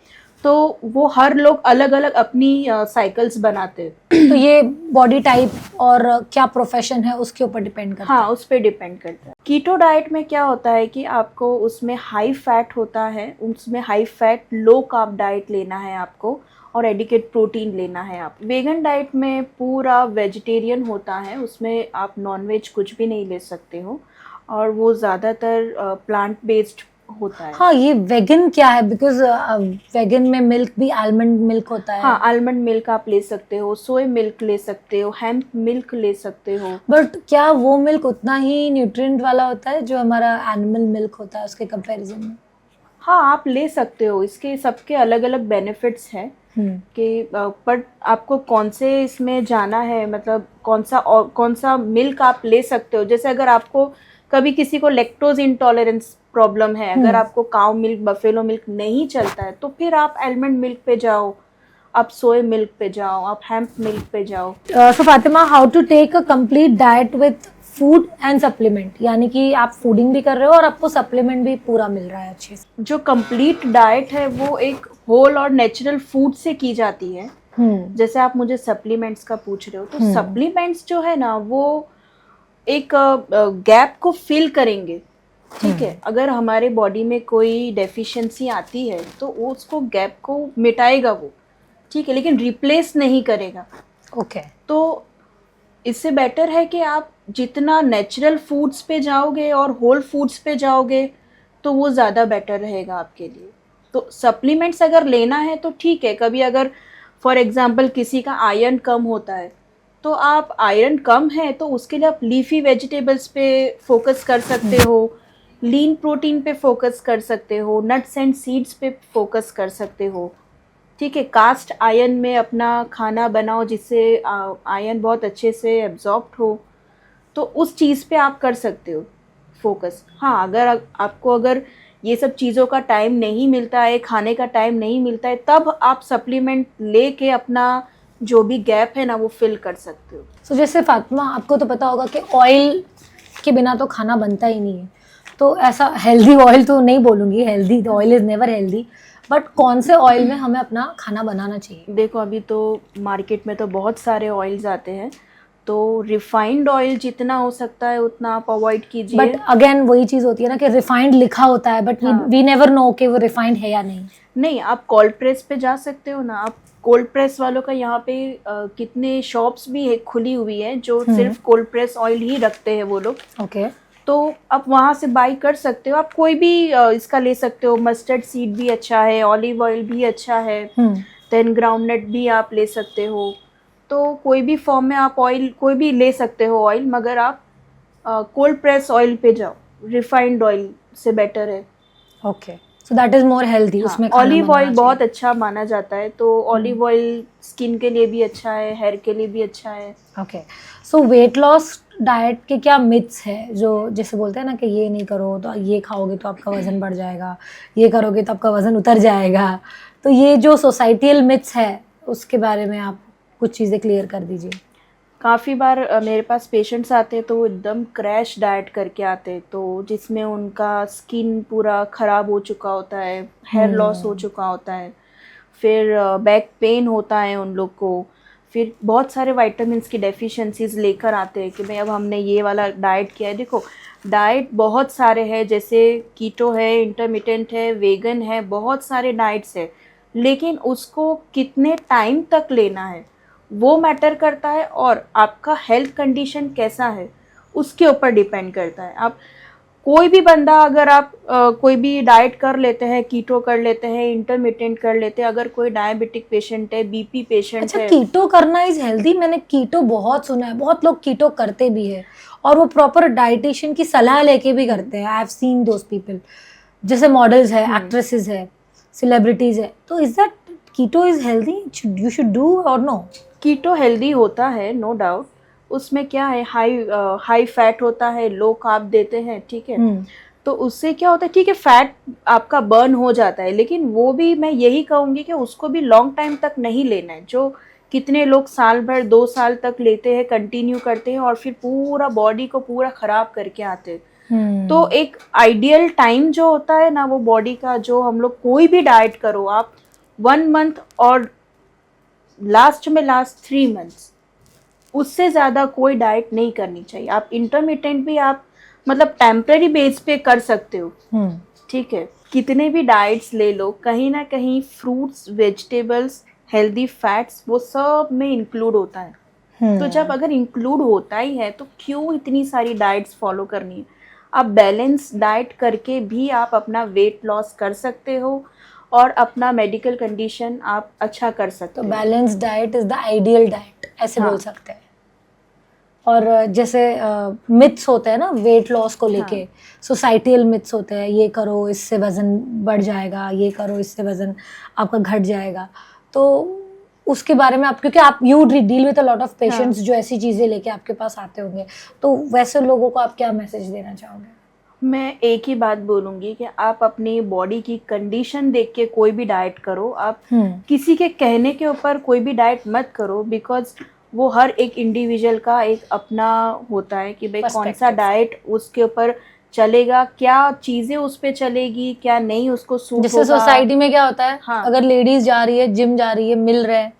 तो वो हर लोग अलग अलग अपनी साइकिल्स बनाते हैं। तो ये बॉडी टाइप और क्या प्रोफेशन है उसके ऊपर डिपेंड करता है? हाँ, उस पर डिपेंड करता है। कीटो डाइट में क्या होता है कि आपको उसमें हाई फैट होता है, उसमें high fat low carb diet लेना है आपको, और एडिकेट प्रोटीन लेना है आप। वेगन डाइट में पूरा वेजिटेरियन होता है, उसमें आप नॉनवेज कुछ भी नहीं ले सकते हो, और वो ज़्यादातर प्लांट बेस्ड होता है। हाँ, ये वेगन क्या है? बिकॉज वेगन में मिल्क भी आलमंड मिल्क होता है। हाँ, आलमंड मिल्क आप ले सकते हो, सोया मिल्क ले सकते हो, हेम्प मिल्क ले सकते हो। बट क्या वो मिल्क उतना ही न्यूट्रिएंट वाला होता है जो हमारा एनिमल मिल्क होता है उसके कंपैरिजन में? हाँ, आप ले सकते हो, इसके सबके अलग अलग बेनिफिट्स हैं कि पर आपको कौन से इसमें जाना है, मतलब कौन सा मिल्क आप ले सकते हो। जैसे अगर आपको कभी किसी को लैक्टोज इंटॉलरेंस प्रॉब्लम है, अगर आपको काउ मिल्क, बफेलो मिल्क नहीं चलता है, तो फिर आप आलमंड मिल्क पे जाओ, आप सोया मिल्क पे जाओ, आप हेम्प मिल्क पे जाओ। So Fatima, how to take a complete diet with food and supplement, यानी कि आप फूडिंग भी कर रहे हो और आपको सप्लीमेंट भी पूरा मिल रहा है अच्छे से? जो कंप्लीट डाइट है वो एक होल और नेचुरल फूड से की जाती है। जैसे आप मुझे सप्लीमेंट्स का पूछ रहे हो, तो सप्लीमेंट्स जो है ना, वो एक गैप को फिल करेंगे, ठीक है। अगर हमारे बॉडी में कोई डेफिशिएंसी आती है तो वो उसको गैप को मिटाएगा वो, ठीक है, लेकिन रिप्लेस नहीं करेगा। ओके तो इससे बेटर है कि आप जितना नेचुरल फूड्स पे जाओगे और होल फूड्स पे जाओगे तो वो ज़्यादा बेटर रहेगा आपके लिए। तो सप्लीमेंट्स अगर लेना है तो ठीक है, कभी अगर फॉर एग्जांपल किसी का आयरन कम होता है, तो आप आयरन कम है तो उसके लिए आप लीफी वेजिटेबल्स पे फोकस कर सकते हो, लीन प्रोटीन पे फोकस कर सकते हो, नट्स एंड सीड्स पे फोकस कर सकते हो, ठीक है। कास्ट आयरन में अपना खाना बनाओ जिससे आयरन बहुत अच्छे से एब्जॉर्ब हो, तो उस चीज़ पे आप कर सकते हो फोकस। हाँ, अगर आपको अगर ये सब चीज़ों का टाइम नहीं मिलता है, खाने का टाइम नहीं मिलता है, तब आप सप्लीमेंट लेके अपना जो भी गैप है ना वो फिल कर सकते हो। तो जैसे फातिमा, आपको तो पता होगा कि ऑयल के बिना तो खाना बनता ही नहीं है, तो ऐसा हेल्दी ऑयल तो नहीं बोलूँगी, healthy oil is never healthy, but कौन से ऑयल में हमें अपना खाना बनाना चाहिए? देखो, अभी तो मार्केट में तो बहुत सारे ऑयल्स आते हैं, तो रिफाइंड ऑयल जितना हो सकता है उतना आप अवॉइड कीजिए। बट अगेन वही चीज़ होती है ना कि रिफाइंड लिखा होता है, बट वी नेवर नो कि वो रिफाइंड है या नहीं। नहीं, आप कोल्ड प्रेस पे जा सकते हो ना। आप कोल्ड प्रेस वालों का यहाँ पे कितने शॉप्स भी है खुली हुई है जो सिर्फ कोल्ड प्रेस ऑयल ही रखते हैं वो लोग। ओके। तो आप वहाँ से बाई कर सकते हो। आप कोई भी इसका ले सकते हो। मस्टर्ड सीड भी अच्छा है, ऑलिव ऑयल भी अच्छा है, देन ग्राउंडनट भी आप ले सकते हो। तो कोई भी फॉर्म में आप ऑयल कोई भी ले सकते हो ऑयल, मगर आप कोल्ड प्रेस ऑयल पे जाओ, रिफाइंड ऑयल से बेटर है। Okay, so that is more healthy. उसमें खाना ऑलिव ऑयल बनाना बहुत अच्छा माना जाता है, तो ऑलिव ऑयल स्किन के लिए भी अच्छा है, हेयर के लिए भी अच्छा है। ओके, सो वेट लॉस डाइट के क्या मिथ्स है जो जैसे बोलते हैं ना कि ये नहीं करो तो ये खाओगे तो आपका वजन बढ़ जाएगा, ये करोगे तो आपका वजन उतर जाएगा, तो ये जो सोसाइटियल मिथ्स है उसके बारे में आप कुछ चीज़ें क्लियर कर दीजिए। काफ़ी बार मेरे पास पेशेंट्स आते हैं तो वो एकदम क्रैश डाइट करके आते हैं, तो जिसमें उनका स्किन पूरा ख़राब हो चुका होता है, हेयर लॉस हो चुका होता है, फिर बैक पेन होता है उन लोग को, फिर बहुत सारे विटामिन्स की डेफिशिएंसीज लेकर आते हैं कि भाई अब हमने ये वाला डाइट किया है। देखो, डाइट बहुत सारे हैं, जैसे कीटो है, इंटरमिटेंट है, वेगन है, बहुत सारे डाइट्स है, लेकिन उसको कितने टाइम तक लेना है वो मैटर करता है, और आपका हेल्थ कंडीशन कैसा है उसके ऊपर डिपेंड करता है। आप कोई भी बंदा, अगर आप कोई भी डाइट कर लेते हैं, कीटो कर लेते हैं, इंटरमिटेंट कर लेते हैं, अगर कोई डायबिटिक पेशेंट है, बीपी पेशेंट अच्छा, है। कीटो करना इज हेल्दी? मैंने कीटो बहुत सुना है, बहुत लोग कीटो करते भी है और वो प्रॉपर डाइटिशियन की सलाह लेके भी करते हैं। I have seen those people, जैसे मॉडल्स है, एक्ट्रेसेस है, सेलिब्रिटीज है। तो is that keto is healthy? You should do और नो? कीटो हेल्दी होता है, नो डाउट। उसमें क्या है, हाई फैट होता है, लो कार्ब देते हैं, ठीक है। तो उससे क्या होता है, ठीक है, फैट आपका बर्न हो जाता है, लेकिन वो भी मैं यही कहूँगी कि उसको भी लॉन्ग टाइम तक नहीं लेना है। जो कितने लोग साल भर 2 साल तक लेते हैं, कंटिन्यू करते हैं, और फिर पूरा बॉडी को पूरा ख़राब करके आते हैं। तो एक आइडियल टाइम जो होता है ना वो बॉडी का, जो हम लोग कोई भी डाइट करो आप 1 मंथ और लास्ट 3 मंथ्स, उससे ज़्यादा कोई डाइट नहीं करनी चाहिए। आप इंटरमिटेंट भी आप मतलब टेम्पररी बेस पे कर सकते हो, ठीक है। कितने भी डाइट्स ले लो, कहीं ना कहीं फ्रूट्स, वेजिटेबल्स, हेल्दी फैट्स, वो सब में इंक्लूड होता है। तो जब अगर इंक्लूड होता ही है तो क्यों इतनी सारी डाइट्स फॉलो करनी है। आप बैलेंस डाइट करके भी आप अपना वेट लॉस कर सकते हो और अपना मेडिकल कंडीशन आप अच्छा कर सकते हो। तो balance diet is the ideal diet, ऐसे बोल सकते हैं। और जैसे मिथ्स होते हैं ना वेट लॉस को लेके, सोसाइटियल मिथ्स होते हैं, ये करो इससे वजन बढ़ जाएगा, ये करो इससे वजन आपका घट जाएगा। तो उसके बारे में आप, क्योंकि आप you deal with a lot of patients जो ऐसी चीज़ें लेके आपके पास आते होंगे, तो वैसे लोगों को आप क्या मैसेज देना चाहोगे? मैं एक ही बात बोलूँगी कि आप अपनी बॉडी की कंडीशन देख के कोई भी डाइट करो। आप किसी के कहने के ऊपर कोई भी डाइट मत करो, बिकॉज वो हर एक इंडिविजुअल का एक अपना होता है कि भाई कौन सा डाइट उसके ऊपर चलेगा, क्या चीज़ें उस पर चलेगी, क्या नहीं उसको सूट होगा। जैसे सोसाइटी में क्या होता है, अगर लेडीज जा रही है, जिम जा रही है, मिल रहे हैं,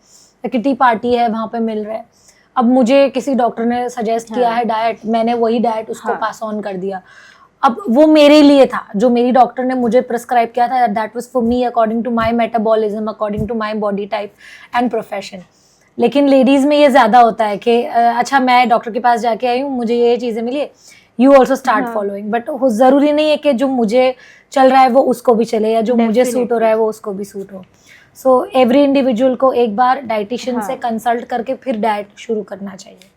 किटी पार्टी है वहाँ पे मिल रहे हैं, अब मुझे किसी डॉक्टर ने सजेस्ट किया है डाइट, मैंने वही डाइट उसको पास ऑन कर दिया। अब वो मेरे लिए था, जो मेरी डॉक्टर ने मुझे प्रिस्क्राइब किया था, that was for me according to my metabolism, according to my body type and profession. लेकिन लेडीज में ये ज्यादा होता है कि अच्छा मैं डॉक्टर के पास जाके आई हूँ, मुझे ये चीजें मिली, you also start following. But जरूरी नहीं है कि जो मुझे चल रहा है वो उसको भी चले, या जो मुझे सूट हो रहा है वो उसको भी सूट हो। सो एवरी इंडिविजुअल को एक बार डाइटिशियन से कंसल्ट करके फिर डाइट शुरू करना चाहिए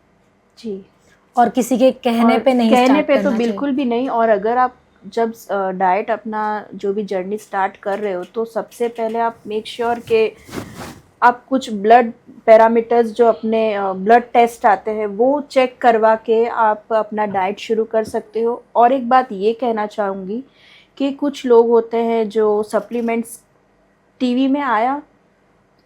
जी, और किसी के कहने पे नहीं, कहने पे तो बिल्कुल भी नहीं। और अगर आप जब डाइट अपना जो भी जर्नी स्टार्ट कर रहे हो, तो सबसे पहले आप मेक श्योर कि आप कुछ ब्लड पैरामीटर्स, जो अपने ब्लड टेस्ट आते हैं, वो चेक करवा के आप अपना डाइट शुरू कर सकते हो। और एक बात ये कहना चाहूँगी कि कुछ लोग होते हैं जो सप्लीमेंट्स, टीवी में आया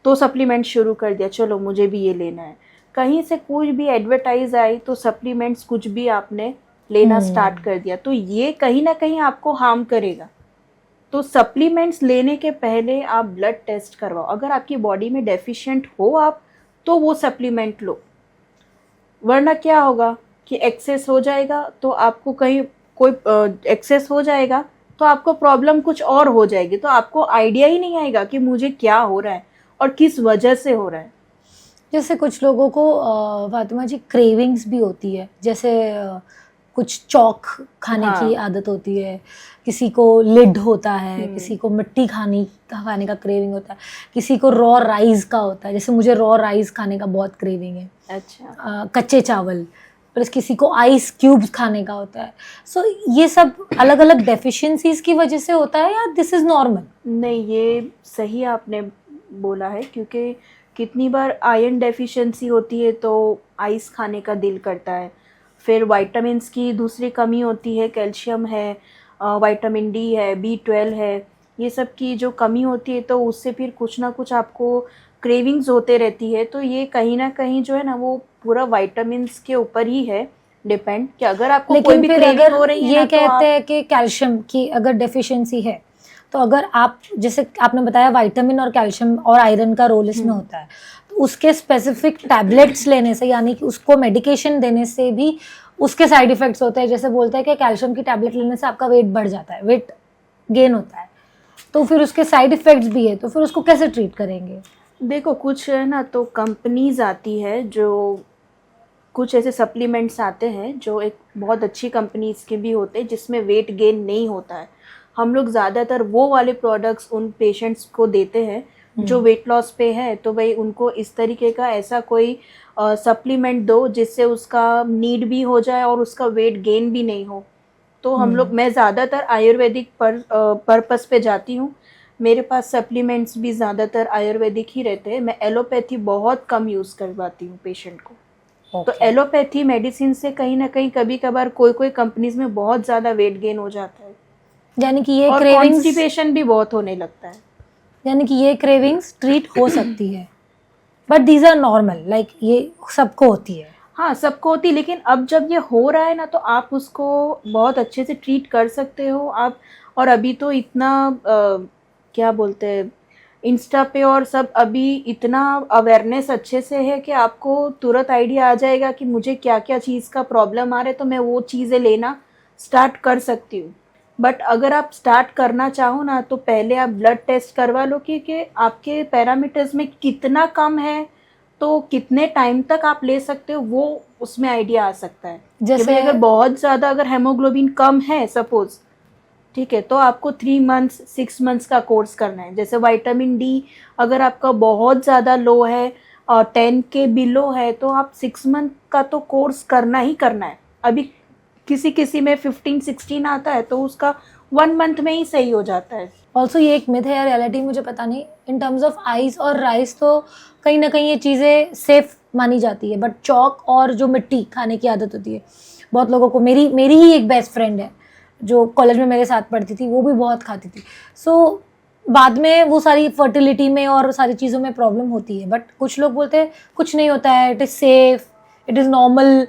तो सप्लीमेंट शुरू कर दिया, चलो मुझे भी ये लेना है, कहीं से कुछ भी एडवर्टाइज आई तो सप्लीमेंट्स कुछ भी आपने लेना स्टार्ट कर दिया, तो ये कहीं ना कहीं आपको हार्म करेगा। तो सप्लीमेंट्स लेने के पहले आप ब्लड टेस्ट करवाओ, अगर आपकी बॉडी में डेफिशिएंट हो आप, तो वो सप्लीमेंट लो, वरना क्या होगा कि एक्सेस हो जाएगा, तो आपको कहीं कोई एक्सेस हो जाएगा तो आपको प्रॉब्लम कुछ और हो जाएगी, तो आपको आइडिया ही नहीं आएगा कि मुझे क्या हो रहा है और किस वजह से हो रहा है। जैसे कुछ लोगों को फातिमा जी क्रेविंग्स भी होती है, जैसे कुछ चौक खाने की हाँ। आदत होती है, किसी को लिड होता है, हम्म। किसी को मिट्टी खाने का क्रेविंग होता है, किसी को रॉ राइस का होता है, जैसे मुझे रॉ राइस खाने का बहुत क्रेविंग है। अच्छा। कच्चे चावल, प्लस किसी को आइस क्यूब्स खाने का होता है। सो ये सब अलग अलग डेफिशिएंसीज की वजह से होता है या दिस इज नॉर्मल? नहीं, ये सही आपने बोला है, क्योंकि कितनी बार आयरन डेफिशिएंसी होती है तो आइस खाने का दिल करता है। फिर विटामिन्स की दूसरी कमी होती है, कैल्शियम है, विटामिन डी है, B12 है, ये सब की जो कमी होती है तो उससे फिर कुछ ना कुछ आपको क्रेविंग्स होते रहती है। तो ये कहीं ना कहीं जो है ना वो पूरा विटामिन्स के ऊपर ही है डिपेंड, कि अगर आपको कोई लेकिन भी फिर क्रेविंग अगर हो रही है ये ना तो कहते आप हैं कि कैल्शियम की अगर डेफिशिएंसी है, तो अगर आप जैसे आपने बताया विटामिन और कैल्शियम और आयरन का रोल इसमें होता है, तो उसके स्पेसिफिक टैबलेट्स लेने से, यानी कि उसको मेडिकेशन देने से भी उसके साइड इफेक्ट्स होते हैं। जैसे बोलते हैं कि कैल्शियम की टैबलेट लेने से आपका वेट बढ़ जाता है, वेट गेन होता है, तो फिर उसके साइड इफेक्ट्स भी है, तो फिर उसको कैसे ट्रीट करेंगे? देखो, कुछ है ना तो कंपनीज आती है जो कुछ ऐसे सप्लीमेंट्स आते हैं जो एक बहुत अच्छी कंपनीज के भी होते हैं जिसमें वेट गेन नहीं होता है। हम लोग ज़्यादातर वो वाले प्रोडक्ट्स उन पेशेंट्स को देते हैं जो वेट लॉस पे है, तो भाई उनको इस तरीके का ऐसा कोई सप्लीमेंट दो जिससे उसका नीड भी हो जाए और उसका वेट गेन भी नहीं हो। तो हम लोग मैं ज़्यादातर आयुर्वेदिक पर्पस पे जाती हूँ। मेरे पास सप्लीमेंट्स भी ज़्यादातर आयुर्वेदिक ही रहते हैं। मैं एलोपैथी बहुत कम यूज़ करवाती हूँ पेशेंट को। तो एलोपैथी मेडिसिन से कहीं ना कहीं कभी कभार कोई कंपनीज में बहुत ज़्यादा वेट गेन हो जाता है यानी कि ये और क्रेविंग्स, कॉन्स्टिपेशन भी बहुत होने लगता है। यानी कि ये क्रेविंग्स ट्रीट हो सकती है, but these are normal, like ये सबको होती है। हाँ, सबको होती, लेकिन अब जब ये हो रहा है ना तो आप उसको बहुत अच्छे से ट्रीट कर सकते हो आप। और अभी तो इतना क्या बोलते हैं, इंस्टा पे और सब अभी इतना अवेयरनेस अच्छे से है कि आपको तुरंत आइडिया आ जाएगा कि मुझे क्या क्या चीज़ का प्रॉब्लम आ रहा है, तो मैं वो चीज़ें लेना स्टार्ट कर सकती हूँ। बट अगर आप स्टार्ट करना चाहो ना तो पहले आप ब्लड टेस्ट करवा लो कि आपके पैरामीटर्स में कितना कम है, तो कितने टाइम तक आप ले सकते हो, वो उसमें आइडिया आ सकता है। जैसे कि भाई अगर बहुत ज़्यादा अगर हेमोग्लोबिन कम है सपोज, ठीक है, तो आपको 3 मंथ्स 6 मंथ्स का कोर्स करना है। जैसे विटामिन डी अगर आपका बहुत ज़्यादा लो है और 10 के बिलो है तो आप 6 मंथ का तो कोर्स करना ही करना है। अभी किसी किसी में 15-16 आता है तो उसका 1 मंथ में ही सही हो जाता है। ऑल्सो ये एक मिथ है या रियलिटी मुझे पता नहीं, इन टर्म्स ऑफ आइस और राइस तो कहीं ना कहीं ये चीज़ें सेफ मानी जाती है, बट चौक और जो मिट्टी खाने की आदत होती है बहुत लोगों को, मेरी ही एक बेस्ट फ्रेंड है जो कॉलेज में मेरे साथ पढ़ती थी, वो भी बहुत खाती थी। सो बाद में वो सारी फर्टिलिटी में और सारी चीज़ों में प्रॉब्लम होती है, बट कुछ लोग बोलते हैं कुछ नहीं होता है, it is safe, it is normal.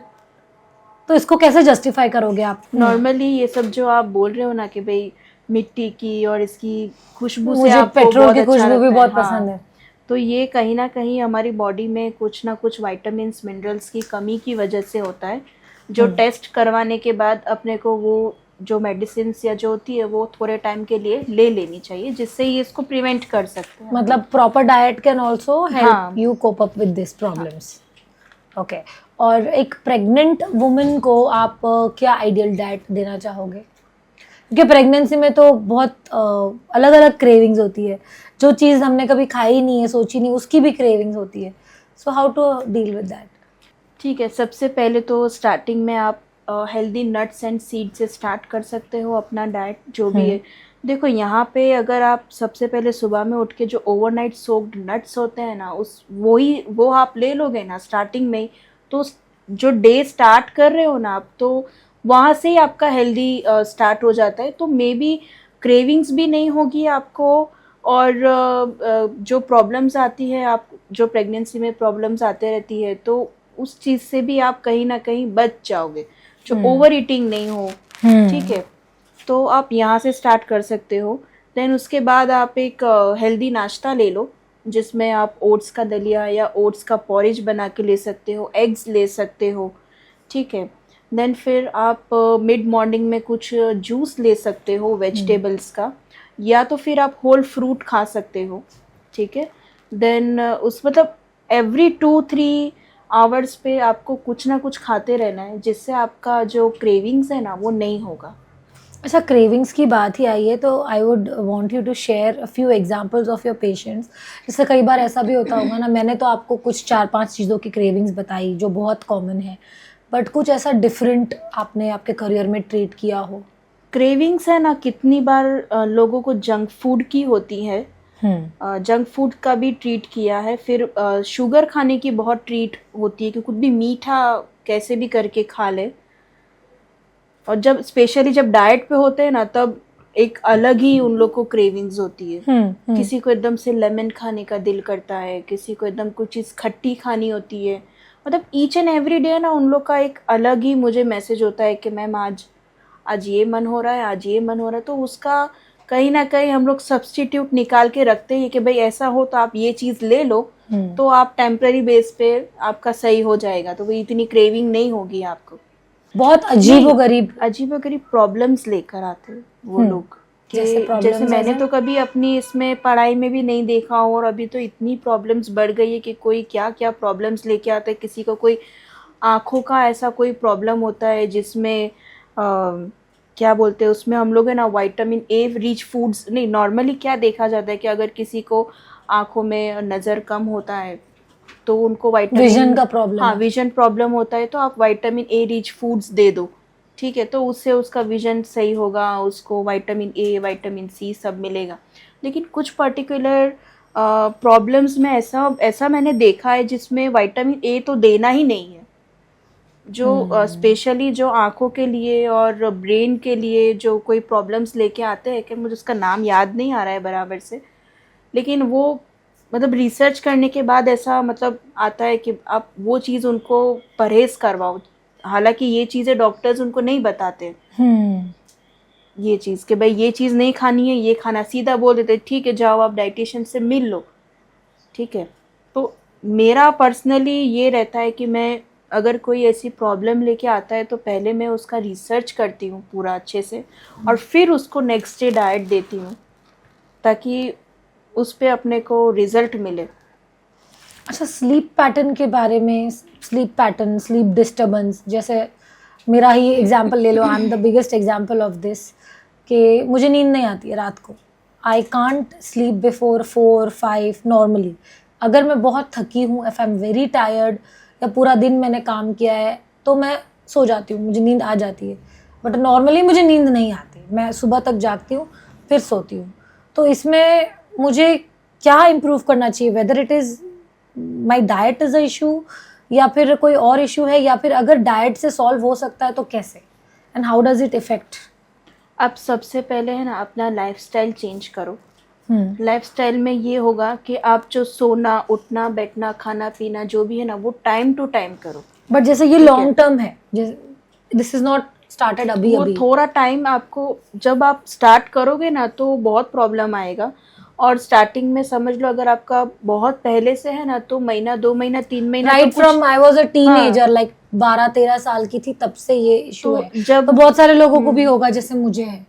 तो इसको कैसे जस्टिफाई करोगे आप? नॉर्मली ये सब जो आप बोल रहे हो ना कि भाई मिट्टी की और इसकी खुशबू से मुझे आपको पेट्रोल बहुत की अच्छा खुशबू भी लगता बहुत हाँ, पसंद है। तो ये कहीं ना कहीं हमारी बॉडी में कुछ ना कुछ विटामिन्स मिनरल्स की कमी की वजह से होता है, जो टेस्ट करवाने के बाद अपने को वो जो मेडिसिन या जो होती है वो थोड़े टाइम के लिए ले लेनी चाहिए, जिससे ये इसको प्रिवेंट कर सकते हैं। मतलब proper diet can also help हाँ। You cope up with this problems. Okay, और एक प्रेग्नेंट वुमन को आप क्या आइडियल डाइट देना चाहोगे? क्योंकि प्रेगनेंसी में तो बहुत अलग अलग क्रेविंग्स होती है, जो चीज़ हमने कभी खाई नहीं है, सोची नहीं, उसकी भी क्रेविंग्स होती है। So how to deal with that? ठीक है, सबसे पहले तो स्टार्टिंग में आप हेल्दी नट्स एंड सीड से स्टार्ट कर सकते हो अपना डाइट जो भी है। देखो यहाँ पे अगर आप सबसे पहले सुबह में उठ के जो ओवरनाइट सोक्ड नट्स होते हैं ना वो आप ले लोगे ना स्टार्टिंग में ही, तो जो डे स्टार्ट कर रहे हो ना आप, तो वहाँ से ही आपका हेल्दी स्टार्ट हो जाता है। तो मे बी क्रेविंग्स भी नहीं होगी आपको, और जो प्रॉब्लम्स आती है आप जो प्रेगनेंसी में प्रॉब्लम्स आते रहती है तो उस चीज़ से भी आप कहीं ना कहीं बच जाओगे, जो ओवर ईटिंग नहीं हो। ठीक है, तो आप यहाँ से स्टार्ट कर सकते हो। देन उसके बाद आप एक हेल्दी नाश्ता ले लो, जिसमें आप ओट्स का दलिया या ओट्स का पॉरेज बना के ले सकते हो, एग्स ले सकते हो। ठीक है, देन फिर आप मिड मॉर्निंग में कुछ जूस ले सकते हो वेजिटेबल्स का, या तो फिर आप होल फ्रूट खा सकते हो, ठीक है। देन उस मतलब एवरी 2-3 आवर्स पे आपको कुछ ना कुछ खाते रहना है, जिससे आपका जो क्रेविंग्स है ना वो नहीं होगा। अच्छा, क्रेविंग्स की बात ही आई है तो I would want you to share a few examples of your patients. जैसे कई बार ऐसा भी होता होगा ना, मैंने तो आपको कुछ 4-5 चीज़ों की क्रेविंग्स बताई जो बहुत कॉमन है, बट कुछ ऐसा डिफरेंट आपने आपके करियर में ट्रीट किया हो? क्रेविंग्स है ना, कितनी बार लोगों को जंक फूड की होती है, जंक फूड का भी ट्रीट किया है, फिर शुगर खाने की बहुत ट्रीट होती है कि कुछ भी मीठा कैसे भी करके खा ले। और जब स्पेशली जब डाइट पे होते हैं ना, तब एक अलग ही उन लोग को क्रेविंग्स होती है। किसी को एकदम से लेमन खाने का दिल करता है, किसी को एकदम कुछ चीज़ खट्टी खानी होती है। मतलब ईच एंड एवरी डे ना उन लोग का एक अलग ही मुझे मैसेज होता है कि मैम आज ये मन हो रहा है, आज ये मन हो रहा है। तो उसका कहीं ना कहीं हम लोग सब्स्टिट्यूट निकाल के रखते हैं कि भाई ऐसा हो तो आप ये चीज़ ले लो, तो आप टेम्पररी बेस पे आपका सही हो जाएगा, तो वो इतनी क्रेविंग नहीं होगी आपको। बहुत अजीबोगरीब प्रॉब्लम्स लेकर आते हैं वो लोग कि जैसे मैंने तो कभी अपनी इसमें पढ़ाई में भी नहीं देखा हूँ, और अभी तो इतनी प्रॉब्लम्स बढ़ गई है कि कोई क्या क्या प्रॉब्लम्स लेके आता है। किसी को कोई आँखों का ऐसा कोई प्रॉब्लम होता है जिसमें क्या बोलते हैं उसमें हम लोग है ना विटामिन ए रिच फूड्स, नहीं नॉर्मली क्या देखा जाता है कि अगर किसी को आँखों में नज़र कम होता है तो उनको विजन का प्रॉब्लम, हाँ विजन प्रॉब्लम होता है, तो आप विटामिन ए रिच फूड्स दे दो, ठीक है, तो उससे उसका विजन सही होगा, उसको विटामिन ए विटामिन सी सब मिलेगा। लेकिन कुछ पर्टिकुलर प्रॉब्लम्स में ऐसा मैंने देखा है जिसमें विटामिन ए तो देना ही नहीं है। जो स्पेशली जो आँखों के लिए और ब्रेन के लिए जो कोई प्रॉब्लम्स लेके आते हैं, कि मुझे उसका नाम याद नहीं आ रहा है बराबर से, लेकिन वो मतलब रिसर्च करने के बाद ऐसा मतलब आता है कि आप वो चीज़ उनको परहेज करवाओ। हालांकि ये चीज़ें डॉक्टर्स उनको नहीं बताते ये चीज़ कि भाई ये चीज़ नहीं खानी है, ये खाना, सीधा बोल देते ठीक है जाओ आप डाइटिशियन से मिल लो, ठीक है। तो मेरा पर्सनली ये रहता है कि मैं अगर कोई ऐसी प्रॉब्लम लेके आता है तो पहले मैं उसका रिसर्च करती हूँ पूरा अच्छे से, और फिर उसको नेक्स्ट डे डाइट देती हूँ ताकि उस पे अपने को रिजल्ट मिले। अच्छा, स्लीप पैटर्न के बारे में, स्लीप डिस्टर्बेंस, जैसे मेरा ही एग्जांपल ले लो, I am the biggest example of this, कि मुझे नींद नहीं आती है रात को। I can't sleep before 4-5 normally. अगर मैं बहुत थकी हूँ, if I am very tired, या पूरा दिन मैंने काम किया है, तो मैं सो जाती हूँ, मुझे नींद आ जाती है। बट नॉर्मली मुझे नींद नहीं आती, मैं सुबह तक जागती हूँ फिर सोती हूँ। तो इसमें मुझे क्या इम्प्रूव करना चाहिए? Whether it is my diet is a issue, या फिर कोई और इशू है, या फिर अगर डाइट से सॉल्व हो सकता है तो कैसे, and how does it effect? आप सबसे पहले है ना अपना लाइफस्टाइल चेंज करो। लाइफस्टाइल में ये होगा कि आप जो सोना उठना बैठना खाना पीना जो भी है ना वो टाइम टू टाइम करो। बट जैसे ये लॉन्ग टर्म है, दिस इज नॉट स्टार्टेड अभी वो थोड़ा टाइम आपको, जब आप स्टार्ट करोगे ना तो बहुत प्रॉब्लम आएगा। और स्टार्टिंग में समझ लो अगर आपका बहुत पहले से है ना तो महीना 2 महीना 3 महीना right from I was a teenager, like 12-13 साल की थी तब से ये इशू तो है। जब तो बहुत सारे लोगों को भी होगा जैसे मुझे है।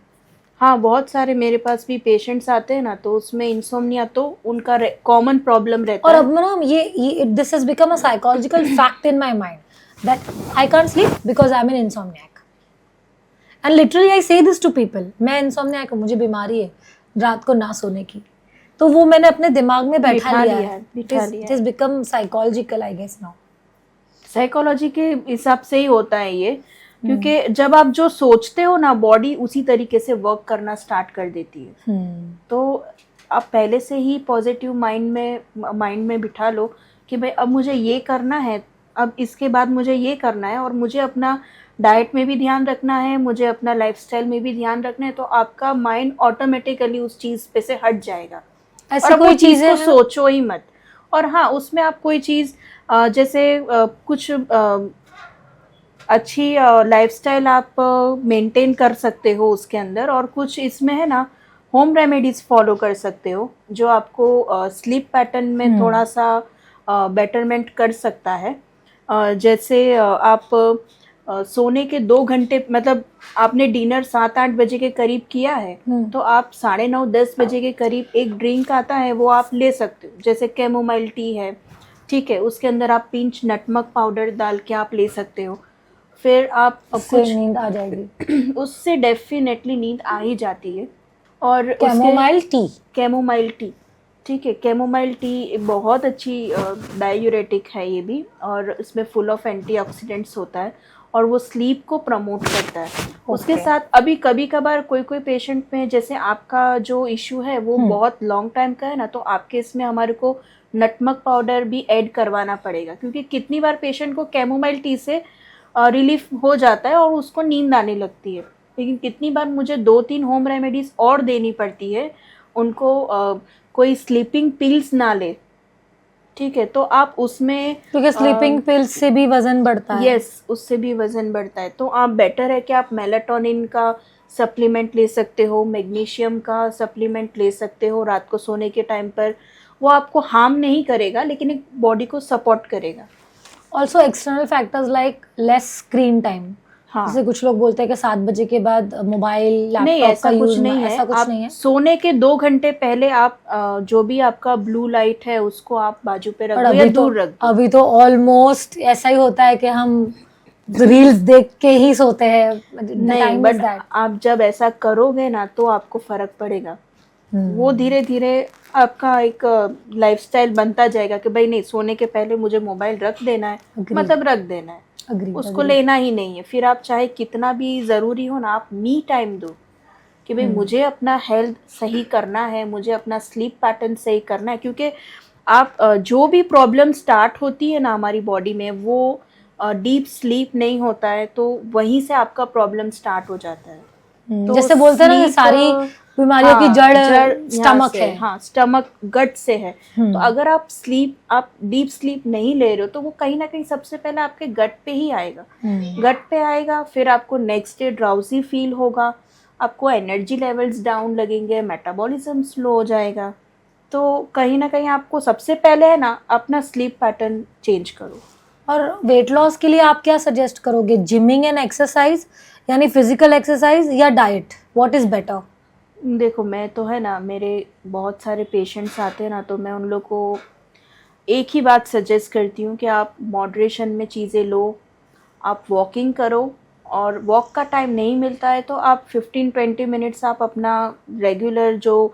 हाँ बहुत सारे मेरे पास भी पेशेंट्स आते हैं ना, तो उसमें इंसोम्निया तो उनका कॉमन प्रॉब्लम रहता और है। अब ना ये this has become a psychological fact in my mind that I can't sleep because I am an insomniac, and literally I say this to people, मैं इंसोम्नियाक हूँ, मुझे बीमारी है रात को ना सोने की। तो वो मैंने अपने दिमाग में बैठा लिया है। It has become psychological I guess now. Psychology के हिसाब से ही होता है ये, क्योंकि जब आप जो सोचते हो ना बॉडी उसी तरीके से वर्क करना स्टार्ट कर देती है। तो आप पहले से ही पॉजिटिव माइंड में बिठा लो कि भाई अब मुझे ये करना है, अब इसके बाद मुझे ये करना है, और मुझे अपना डाइट में भी ध्यान रखना है, मुझे अपना लाइफस्टाइल में भी ध्यान रखना है। तो आपका माइंड ऑटोमेटिकली उस चीज़ पे से हट जाएगा और कोई चीज़ को सोचो ही मत। और हाँ उसमें आप कोई चीज़ जैसे कुछ अच्छी लाइफस्टाइल आप मेंटेन कर सकते हो उसके अंदर, और कुछ इसमें है ना होम रेमेडीज फॉलो कर सकते हो जो आपको स्लीप पैटर्न में थोड़ा सा बेटरमेंट कर सकता है। जैसे आप सोने के 2 घंटे, मतलब आपने डिनर 7-8 बजे के करीब किया है, तो आप 9:30-10 बजे के करीब एक ड्रिंक आता है वो आप ले सकते हो, जैसे कैमोमाइल टी है, ठीक है, उसके अंदर आप पिंच नटमग पाउडर डाल के आप ले सकते हो। फिर आप उससे नींद आ जाएगी। उससे डेफिनेटली नींद आ ही जाती है। और कैमोमाइल टी, कैमोमाइल टी, ठीक है, कैमोमाइल टी बहुत अच्छी डायूरेटिक है ये भी, और इसमें फुल ऑफ एंटीऑक्सीडेंट्स होता है और वो स्लीप को प्रमोट करता है। उसके साथ अभी कभी कभार कोई कोई पेशेंट में, जैसे आपका जो इशू है वो बहुत लॉन्ग टाइम का है ना, तो आपके इसमें हमारे को नटमग पाउडर भी ऐड करवाना पड़ेगा, क्योंकि कितनी बार पेशेंट को कैमोमाइल टी से रिलीफ हो जाता है और उसको नींद आने लगती है, लेकिन कितनी बार मुझे 2-3 होम रेमेडीज और देनी पड़ती है उनको, कोई स्लीपिंग पिल्स ना ले, ठीक है, तो आप उसमें, क्योंकि स्लीपिंग पिल्स से भी वजन बढ़ता है। यस, उससे भी वजन बढ़ता है, तो आप बेटर है कि आप मेलाटोनिन का सप्लीमेंट ले सकते हो, मैग्नीशियम का सप्लीमेंट ले सकते हो रात को सोने के टाइम पर। वो आपको हार्म नहीं करेगा लेकिन एक बॉडी को सपोर्ट करेगा। Also external factors like less screen time. हाँ, जैसे कुछ लोग बोलते हैं कि 7 बजे के बाद मोबाइल नहीं, लैपटॉप ऐसा का कुछ यूज नहीं है। ऐसा कुछ आप नहीं है। सोने के 2 घंटे पहले आप जो भी आपका ब्लू लाइट है उसको आप बाजू पे रख और दो या दूर रख दो। अभी तो ऑलमोस्ट ऐसा ही होता है कि हम रील्स देख के ही सोते हैं। नहीं, बट आप जब ऐसा करोगे ना तो आपको फर्क पड़ेगा। वो धीरे धीरे आपका एक लाइफस्टाइल बनता जाएगा कि भाई नहीं, सोने के पहले मुझे मोबाइल रख देना है, मतलब रख देना है, उसको लेना ही नहीं है। फिर आप चाहे कितना भी ज़रूरी हो ना, आप मी टाइम दो कि भाई मुझे अपना हेल्थ सही करना है, मुझे अपना स्लीप पैटर्न सही करना है, क्योंकि आप जो भी प्रॉब्लम स्टार्ट होती है ना हमारी बॉडी में, वो डीप स्लीप नहीं होता है, तो वहीं से आपका प्रॉब्लम स्टार्ट हो जाता है। तो जैसे बोलते हैं ना कि सारी बीमारियों की जड़ स्टमक है। हाँ, स्टमक गट से है। तो अगर आप डीप स्लीप नहीं ले रहे हो तो वो कहीं ना कहीं सबसे पहले आपके गट पे ही आएगा। गट पे आएगा, फिर आपको नेक्स्ट डे ड्राउजी फील होगा, आपको एनर्जी लेवल्स डाउन लगेंगे, मेटाबॉलिज्म स्लो हो जाएगा। तो कहीं ना कहीं आपको सबसे पहले है ना अपना स्लीप पैटर्न चेंज करो। और वेट लॉस के लिए आप क्या सजेस्ट करोगे? जिमिंग एंड एक्सरसाइज, यानी फिजिकल एक्सरसाइज, या डाइट? What is better? देखो, मैं तो है ना, मेरे बहुत सारे पेशेंट्स आते हैं ना, तो मैं उन लोग को एक ही बात सजेस्ट करती हूँ कि आप मॉडरेशन में चीज़ें लो, आप वॉकिंग करो, और वॉक का टाइम नहीं मिलता है तो आप 15-20 मिनट्स आप अपना रेगुलर जो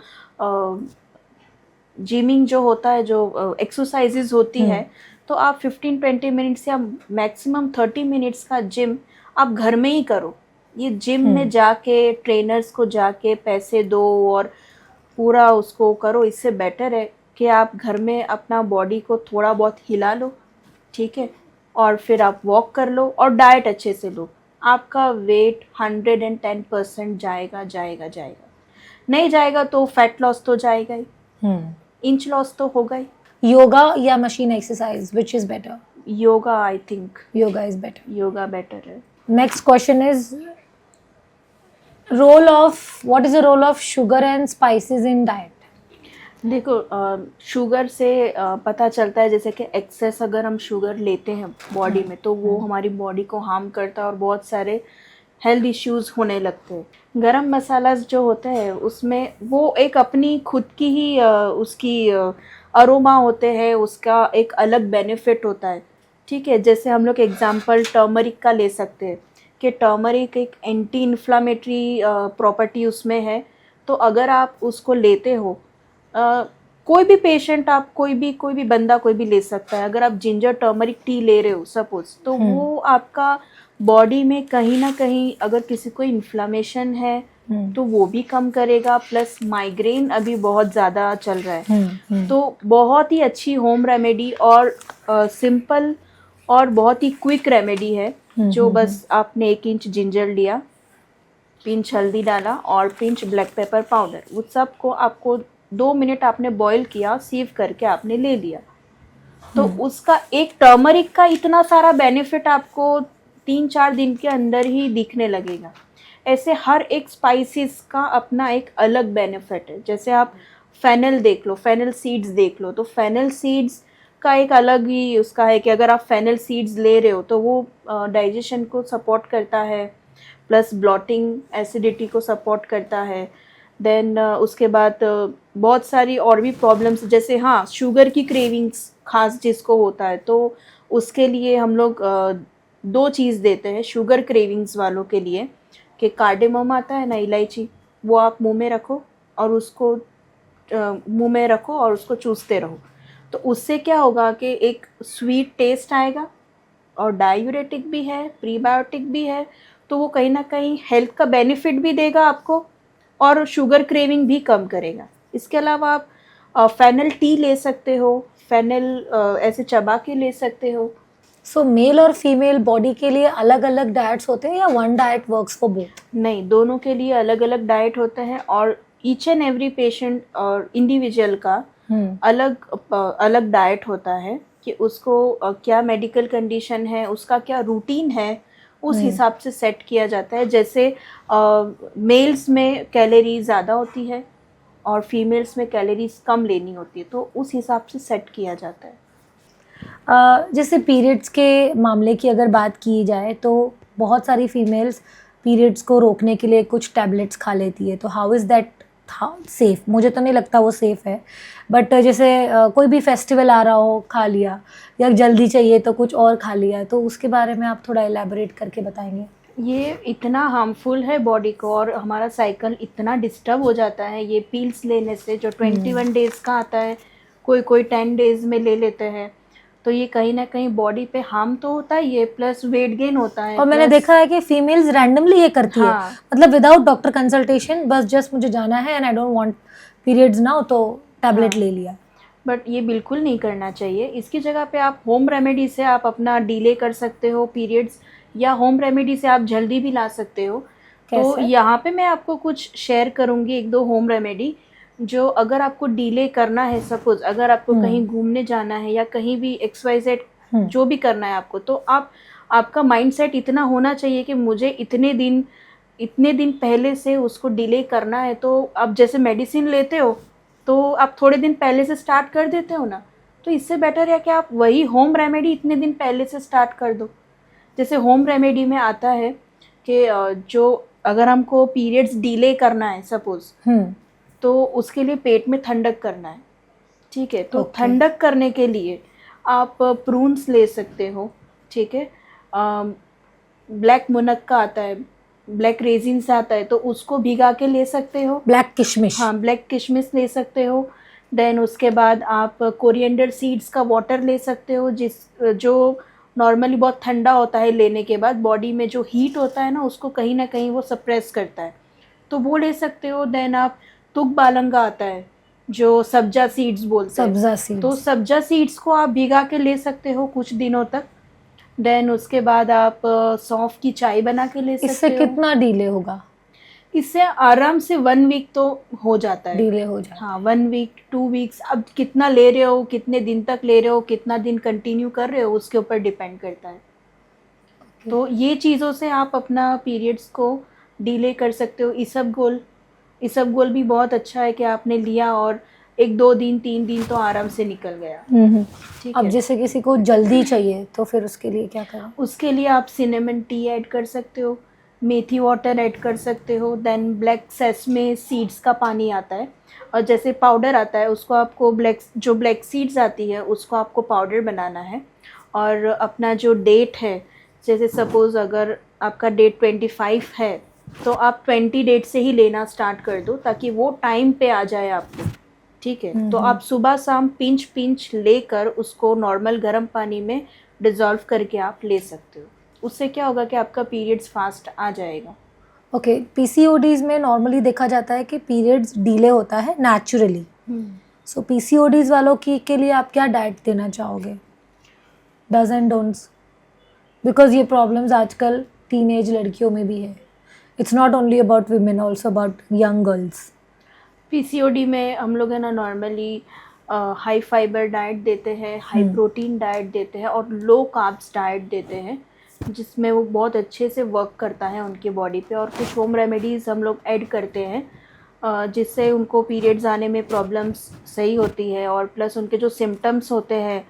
जिमिंग जो होता है, जो एक्सरसाइजेज होती है, तो आप 15-20 मिनट्स या मैक्सिमम 30 मिनट्स का जिम आप घर में ही करो। ये जिम में जाके ट्रेनर्स को जाके पैसे दो और पूरा उसको करो, इससे बेटर है कि आप घर में अपना बॉडी को थोड़ा बहुत हिला लो, ठीक है, और फिर आप वॉक कर लो और डाइट अच्छे से लो। आपका वेट 110% जाएगा जाएगा जाएगा। नहीं जाएगा तो फैट लॉस तो जाएगा ही, इंच लॉस तो होगा ही। योगा या machine exercise, which is better? Yoga, I think yoga is better. Yoga better है। Next question is role of, what is the role of sugar and spices in diet? देखो, शुगर से पता चलता है, जैसे कि एक्सेस अगर हम शुगर लेते हैं बॉडी में तो वो हमारी बॉडी को हार्म करता है और बहुत सारे हेल्थ इश्यूज होने लगते हैं। गरम मसाला जो होता है उसमें वो एक अपनी खुद की ही उसकी अरोमा होते हैं, उसका एक अलग बेनिफिट होता है, ठीक है। जैसे हम लोग एग्जांपल टर्मरिक का ले सकते हैं कि टर्मरिक एक एंटी इन्फ्लामेटरी प्रॉपर्टी उसमें है, तो अगर आप उसको लेते हो, कोई भी पेशेंट, आप कोई भी बंदा कोई भी ले सकता है। अगर आप जिंजर टर्मरिक टी ले रहे हो सपोज, तो वो आपका बॉडी में कहीं ना कहीं अगर किसी को इन्फ्लामेशन है तो वो भी कम करेगा, प्लस माइग्रेन अभी बहुत ज़्यादा चल रहा है, तो बहुत ही अच्छी होम रेमेडी और सिंपल और बहुत ही क्विक रेमेडी है, जो बस आपने 1 इंच जिंजर लिया, पिंच हल्दी डाला और पिंच ब्लैक पेपर पाउडर, उस सब को आपको 2 मिनट आपने बॉईल किया, सीव करके आपने ले लिया, तो उसका एक टर्मरिक का इतना सारा बेनिफिट आपको 3-4 दिन के अंदर ही दिखने लगेगा। ऐसे हर एक स्पाइसेस का अपना एक अलग बेनिफिट है। जैसे आप फेनल देख लो, फेनल सीड्स देख लो, तो फेनल सीड्स का एक अलग ही उसका है कि अगर आप फेनल सीड्स ले रहे हो तो वो डाइजेशन को सपोर्ट करता है, प्लस ब्लॉटिंग एसिडिटी को सपोर्ट करता है। देन उसके बाद बहुत सारी और भी प्रॉब्लम्स, जैसे हाँ शुगर की क्रेविंग्स खास जिसको होता है तो उसके लिए हम लोग 2 चीज़ देते हैं शुगर क्रेविंग्स वालों के लिए, कि कार्डेमम आता है ना, इलायची, वो आप मुंह में रखो और उसको मुंह में रखो और उसको चूसते रहो। तो उससे क्या होगा कि एक स्वीट टेस्ट आएगा और डायूरेटिक भी है, प्रीबायोटिक भी है, तो वो कहीं ना कहीं हेल्थ का बेनिफिट भी देगा आपको और शुगर क्रेविंग भी कम करेगा। इसके अलावा आप फेनल टी ले सकते हो, फेनल ऐसे चबा के ले सकते हो। सो मेल और फीमेल बॉडी के लिए अलग अलग डाइट्स होते हैं या one diet works for both? नहीं, दोनों के लिए अलग अलग डाइट होते हैं और ईच एंड एवरी पेशेंट और इंडिविजुअल का अलग डाइट होता है कि उसको क्या मेडिकल कंडीशन है, उसका क्या रूटीन है, उस हिसाब से सेट किया जाता है। जैसे मेल्स में कैलोरी ज़्यादा होती है और फीमेल्स में कैलोरीज कम लेनी होती है, तो उस हिसाब से सेट किया जाता है। जैसे पीरियड्स के मामले की अगर बात की जाए तो बहुत सारी फीमेल्स पीरियड्स को रोकने के लिए कुछ टैबलेट्स खा लेती है, तो हाउ इज़ दैट सेफ? मुझे तो नहीं लगता वो सेफ़ है, बट जैसे कोई भी फेस्टिवल आ रहा हो खा लिया, या जल्दी चाहिए तो कुछ और खा लिया, तो उसके बारे में आप थोड़ा एलैबोरेट करके बताएंगे? ये इतना हार्मफुल है बॉडी को और हमारा साइकिल इतना डिस्टर्ब हो जाता है ये पिल्स लेने से, जो 21 डेज़ का आता है, कोई 10 डेज़ में ले लेते हैं, तो ये कहीं ना कहीं बॉडी पे हार्म तो होता ही है, प्लस वेट गेन होता है। और मैंने देखा है कि फीमेल्स रैंडमली ये करती है, मतलब विदाउट डॉक्टर कंसल्टेशन, बस जस्ट मुझे जाना है and I don't want periods now, तो टैबलेट ले लिया। बट ये बिल्कुल नहीं करना चाहिए। इसकी जगह पे आप होम रेमेडी से आप अपना डिले कर सकते हो पीरियड्स, या होम रेमेडी से आप जल्दी भी ला सकते हो। तो यहाँ पे मैं आपको कुछ शेयर करूँगी 1-2 होम रेमेडी, जो अगर आपको डिले करना है, सपोज अगर आपको कहीं घूमने जाना है या कहीं भी XYZ जो भी करना है आपको, तो आपका माइंडसेट इतना होना चाहिए कि मुझे इतने दिन पहले से उसको डिले करना है। तो आप जैसे मेडिसिन लेते हो तो आप थोड़े दिन पहले से स्टार्ट कर देते हो ना, तो इससे बेटर है कि आप वही होम रेमेडी इतने दिन पहले से स्टार्ट कर दो। जैसे होम रेमेडी में आता है कि जो अगर हमको पीरियड्स डिले करना है सपोज, तो उसके लिए पेट में ठंडक करना है, ठीक है। तो ठंडक करने के लिए आप प्रून्स ले सकते हो, ठीक है। ब्लैक मुनक्का आता है, ब्लैक रेजिन्स आता है, तो उसको भिगा के ले सकते हो। ब्लैक किशमिश, हाँ, ब्लैक किशमिश ले सकते हो। देन उसके बाद आप कोरिएंडर सीड्स का वाटर ले सकते हो, जो नॉर्मली बहुत ठंडा होता है, लेने के बाद बॉडी में जो हीट होता है ना उसको कहीं ना कहीं वो सप्रेस करता है, तो वो ले सकते हो। देन आप तुक बालंगा आता है जो सब्जा सीड्स बोलते हैं, तो सब्जा सीड्स को आप भिगा के ले सकते हो कुछ दिनों तक। देन उसके बाद आप सौंफ की चाय बना के ले सकते हो। इससे कितना डिले होगा? इससे आराम से 1 वीक तो हो जाता है, डिले हो जाता है। हाँ, 1 वीक 2 वीक्स, अब कितना ले रहे हो, कितने दिन तक ले रहे हो, कितना दिन कंटिन्यू कर रहे हो, उसके ऊपर डिपेंड करता है। तो ये चीज़ों से आप अपना पीरियड्स को डिले कर सकते हो। इसबगोल भी बहुत अच्छा है कि आपने लिया और 1-2 दिन 3 दिन तो आराम से निकल गया, ठीक है। अब जैसे किसी को जल्दी चाहिए तो फिर उसके लिए क्या करें? उसके लिए आप सिनेमन टी ऐड कर सकते हो, मेथी वाटर ऐड कर सकते हो। देन ब्लैक सेसमे सीड्स का पानी आता है, और जैसे पाउडर आता है उसको आपको ब्लैक सीड्स आती है उसको आपको पाउडर बनाना है। और अपना जो डेट है, जैसे सपोज़ अगर आपका डेट 25 है तो आप 20 डेट से ही लेना स्टार्ट कर दो, ताकि वो टाइम पे आ जाए आपको, ठीक है। तो आप सुबह शाम पिंच लेकर उसको नॉर्मल गर्म पानी में डिज़ोल्व करके आप ले सकते हो। उससे क्या होगा कि आपका पीरियड्स फास्ट आ जाएगा। ओके, PCODs में नॉर्मली देखा जाता है कि पीरियड्स डिले होता है नेचुरली, सो PCODs वालों के लिए आप क्या डाइट देना चाहोगे? डज एंड डोंट्स, बिकॉज ये प्रॉब्लम्स आजकल टीनेज लड़कियों में भी है। It's not only about women, also about young girls. PCOD में हम लोग है ना नॉर्मली हाई फाइबर डाइट देते हैं, हाई प्रोटीन डाइट देते हैं और लो कार्ब्स डाइट देते हैं, जिसमें वो बहुत अच्छे से वर्क करता है उनकी बॉडी पे। और कुछ होम रेमेडीज़ हम लोग ऐड करते हैं जिससे उनको पीरियड्स आने में प्रॉब्लम्स सही होती है, और प्लस उनके जो सिम्टम्स होते हैं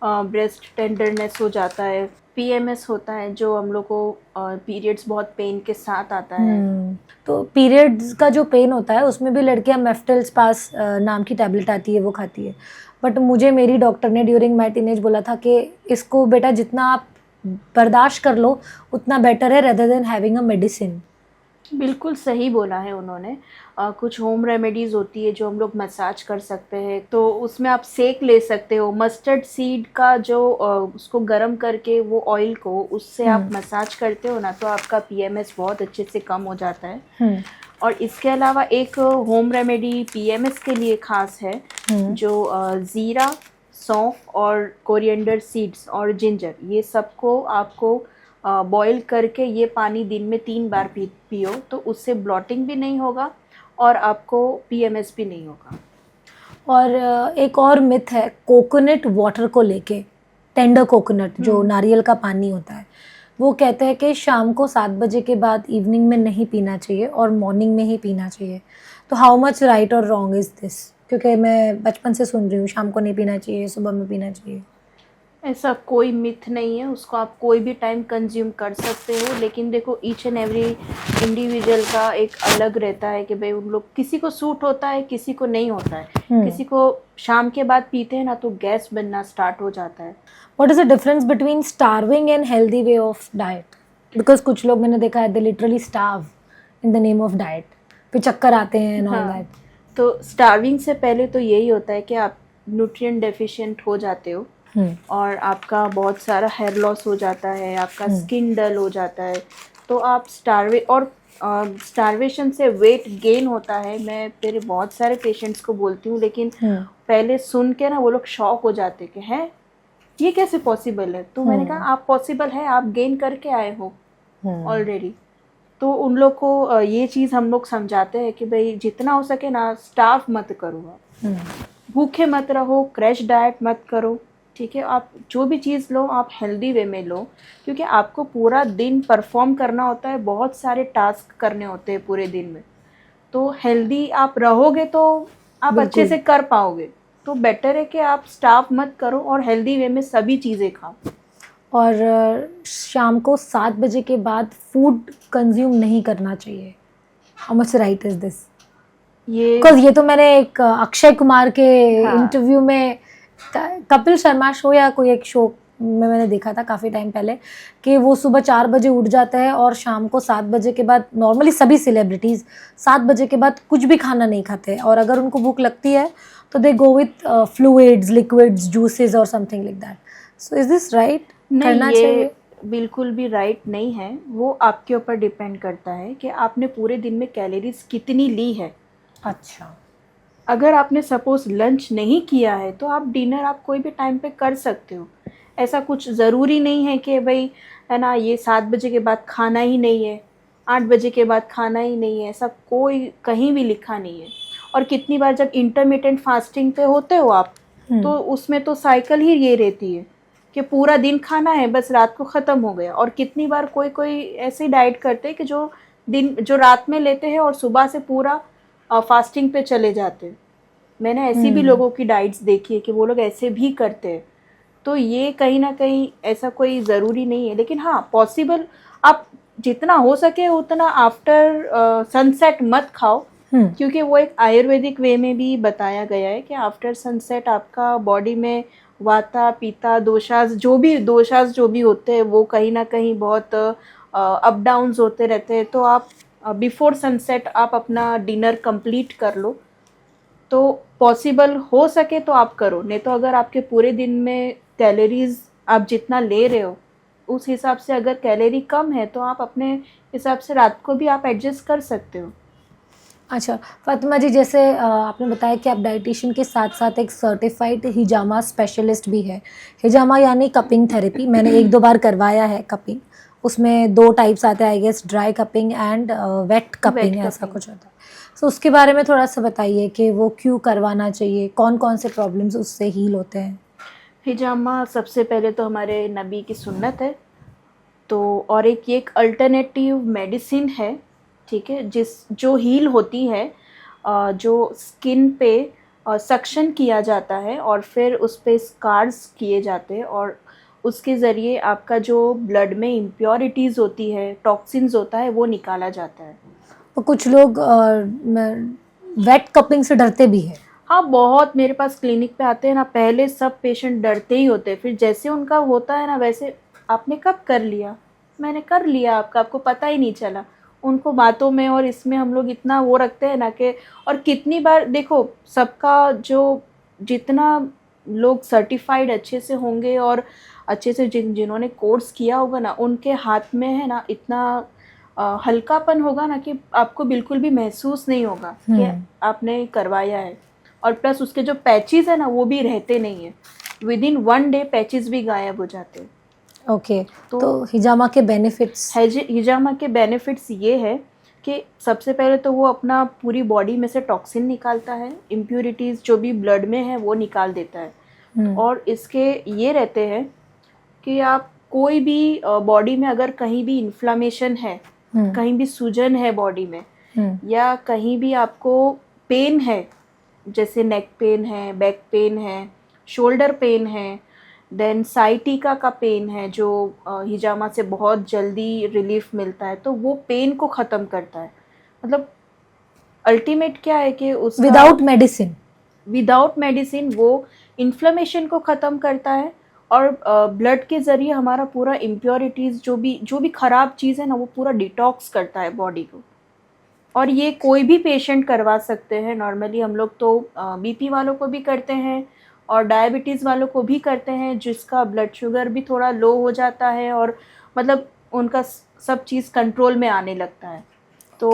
ब्रेस्ट टेंडरनेस हो जाता है, PMS होता है जो हम लोग को पीरियड्स बहुत पेन के साथ आता है। तो पीरियड्स का जो पेन होता है उसमें भी लड़कियां मेफ्टिल स्पास नाम की टैबलेट आती है वो खाती है, बट मुझे मेरी डॉक्टर ने ड्यूरिंग माई टीनेज बोला था कि इसको बेटा जितना आप बर्दाश्त कर लो उतना बेटर है rather than having a medicine. बिल्कुल सही बोला है उन्होंने। कुछ होम रेमेडीज़ होती है जो हम लोग मसाज कर सकते हैं, तो उसमें आप सेक ले सकते हो। मस्टर्ड सीड का जो उसको गर्म करके वो ऑयल को उससे आप मसाज करते हो ना, तो आपका PMS बहुत अच्छे से कम हो जाता है। और इसके अलावा एक होम रेमेडी PMS के लिए खास है, जो ज़ीरा, सौंफ और कोरिएंडर सीड्स और जिंजर, ये सबको आपको बॉईल करके ये पानी दिन में 3 बार पियो, तो उससे ब्लॉटिंग भी नहीं होगा और आपको PMS भी नहीं होगा। और एक और मिथ है कोकोनट वाटर को लेके, टेंडर कोकोनट जो नारियल का पानी होता है, वो कहते हैं कि शाम को 7 बजे के बाद इवनिंग में नहीं पीना चाहिए और मॉर्निंग में ही पीना चाहिए। तो हाउ मच राइट और रॉन्ग इज़ दिस? क्योंकि मैं बचपन से सुन रही हूँ शाम को नहीं पीना चाहिए, सुबह में पीना चाहिए। ऐसा कोई मिथ नहीं है, उसको आप कोई भी टाइम कंज्यूम कर सकते हो, लेकिन देखो ईच एंड एवरी इंडिविजुअल का एक अलग रहता है कि भाई उन लोग, किसी को सूट होता है किसी को नहीं होता है। किसी को शाम के बाद पीते हैं ना तो गैस बनना स्टार्ट हो जाता है। What is the difference between starving and healthy way of diet? Because कुछ लोग मैंने देखा है they literally starve in the name of diet, फिर चक्कर आते हैं एंड ऑल दैट। तो स्टार्विंग से पहले तो यही होता है कि आप न्यूट्रिएंट डेफिशिएंट हो जाते हो और आपका बहुत सारा हेयर लॉस हो जाता है, आपका स्किन डल हो जाता है, तो आप स्टार्वेशन से वेट गेन होता है। मैं मेरे बहुत सारे पेशेंट्स को बोलती हूँ, लेकिन पहले सुन के ना वो लोग शॉक हो जाते कि हैं ये कैसे पॉसिबल है। तो मैंने कहा आप पॉसिबल है, आप गेन करके आए हो ऑलरेडी। तो उन लोग को ये चीज़ हम लोग समझाते हैं कि भाई जितना हो सके ना स्टार्व मत करो, आप भूखे मत रहो, क्रैश डाइट मत करो, ठीक है। आप जो भी चीज़ लो आप हेल्दी वे में लो, क्योंकि आपको पूरा दिन परफॉर्म करना होता है, बहुत सारे टास्क करने होते हैं पूरे दिन में। तो हेल्दी आप रहोगे तो आप अच्छे से कर पाओगे। तो बेटर है कि आप स्टार्व मत करो और हेल्दी वे में सभी चीज़ें खाओ। और शाम को 7 बजे के बाद फूड कंज्यूम नहीं करना चाहिए। How much right is this? ये तो मैंने एक अक्षय कुमार के इंटरव्यू में, कपिल शर्मा शो या कोई एक शो में मैंने देखा था काफ़ी टाइम पहले, कि वो सुबह 4 बजे उठ जाता है और शाम को 7 बजे के बाद, नॉर्मली सभी सेलिब्रिटीज़ 7 बजे के बाद कुछ भी खाना नहीं खाते, और अगर उनको भूख लगती है तो they go with fluids, liquids, juices और something like that. So is this right? नहीं, ये बिल्कुल भी राइट नहीं है। वो आपके ऊपर डिपेंड करता है कि आपने पूरे दिन में कैलोरीज कितनी ली है। अच्छा, अगर आपने सपोज लंच नहीं किया है तो आप डिनर आप कोई भी टाइम पे कर सकते हो। ऐसा कुछ ज़रूरी नहीं है कि भाई है ना ये 7 बजे के बाद खाना ही नहीं है, 8 बजे के बाद खाना ही नहीं है, ऐसा कोई कहीं भी लिखा नहीं है। और कितनी बार जब इंटरमिटेंट फास्टिंग पे होते हो आप, तो उसमें तो साइकिल ही ये रहती है कि पूरा दिन खाना है, बस रात को ख़त्म हो गया। और कितनी बार कोई कोई ऐसे डाइट करते हैं कि जो रात में लेते हैं और सुबह से पूरा फास्टिंग पे चले जाते हैं। मैंने ऐसी भी लोगों की डाइट्स देखी है कि वो लोग ऐसे भी करते हैं। तो ये कहीं ना कहीं ऐसा कोई ज़रूरी नहीं है, लेकिन हाँ पॉसिबल, आप जितना हो सके उतना आफ्टर सनसेट मत खाओ, क्योंकि वो एक आयुर्वेदिक वे में भी बताया गया है कि आफ्टर सनसेट आपका बॉडी में वाता पित्ता दोषास जो भी होते हैं वो कहीं ना कहीं बहुत अप डाउन्स होते रहते हैं। तो आप बिफोर सनसेट आप अपना डिनर कंप्लीट कर लो, तो पॉसिबल हो सके तो आप करो। नहीं तो अगर आपके पूरे दिन में कैलोरीज आप जितना ले रहे हो उस हिसाब से अगर कैलोरी कम है तो आप अपने हिसाब से रात को भी आप एडजस्ट कर सकते हो। अच्छा फातिमा जी, जैसे आपने बताया कि आप डाइटिशियन के साथ साथ एक सर्टिफाइड हिजामा स्पेशलिस्ट भी है। हिजामा यानी कपिंग थेरेपी, मैंने 1-2 बार करवाया है कपिंग। उसमें 2 टाइप्स आते हैं I guess, dry cupping and wet cupping, ऐसा कुछ होता है। सो उसके बारे में थोड़ा सा बताइए कि वो क्यों करवाना चाहिए, कौन कौन से प्रॉब्लम्स उससे हील होते हैं? हिजामा सबसे पहले तो हमारे नबी की सुन्नत है, तो और एक अल्टरनेटिव मेडिसिन है, ठीक है, जो हील होती है, जो स्किन पे सक्शन किया जाता है और फिर उस पे स्कार्स किए जाते हैं और उसके ज़रिए आपका जो ब्लड में इम्प्योरिटीज़ होती है, टॉक्सिन्स होता है, वो निकाला जाता है। तो कुछ लोग वेट कपिंग से डरते भी हैं। हाँ, बहुत मेरे पास क्लिनिक पे आते हैं ना, पहले सब पेशेंट डरते ही होते हैं, फिर जैसे उनका होता है ना वैसे, आपने कब कर लिया? मैंने कर लिया, आपको पता ही नहीं चला। उनको बातों में और इसमें हम लोग इतना वो रखते हैं ना कि, और कितनी बार देखो, सबका जो जितना लोग सर्टिफाइड अच्छे से होंगे और अच्छे से जिन्होंने कोर्स किया होगा ना, उनके हाथ में है ना इतना हल्कापन होगा ना कि आपको बिल्कुल भी महसूस नहीं होगा कि आपने करवाया है। और प्लस उसके जो पैचेस है ना वो भी रहते नहीं है, विद इन 1 डे पैचेस भी गायब हो जाते हैं। ओके, तो हिजामा के बेनिफिट्स? हिजामा के बेनिफिट्स ये है कि सबसे पहले तो वो अपना पूरी बॉडी में से टॉक्सिन निकालता है, इम्प्यूरिटीज़ जो भी ब्लड में है वो निकाल देता है। और इसके ये रहते हैं कि आप कोई भी बॉडी में अगर कहीं भी इन्फ्लामेशन है, कहीं भी सूजन है बॉडी में, या कहीं भी आपको पेन है, जैसे नेक पेन है, बैक पेन है, शोल्डर पेन है, देन साइटिका का पेन है जो हिजामा से बहुत जल्दी रिलीफ मिलता है, तो वो पेन को ख़त्म करता है। मतलब अल्टीमेट क्या है कि उस विदाउट मेडिसिन वो इन्फ्लेमेशन को ख़त्म करता है और ब्लड के ज़रिए हमारा पूरा इम्प्योरिटीज़ जो भी ख़राब चीज़ है ना वो पूरा डिटॉक्स करता है बॉडी को। और ये कोई भी पेशेंट करवा सकते हैं। नॉर्मली हम लोग तो बीपी वालों को भी करते हैं और डायबिटीज़ वालों को भी करते हैं, जिसका ब्लड शुगर भी थोड़ा लो हो जाता है और मतलब उनका सब चीज़ कंट्रोल में आने लगता है। तो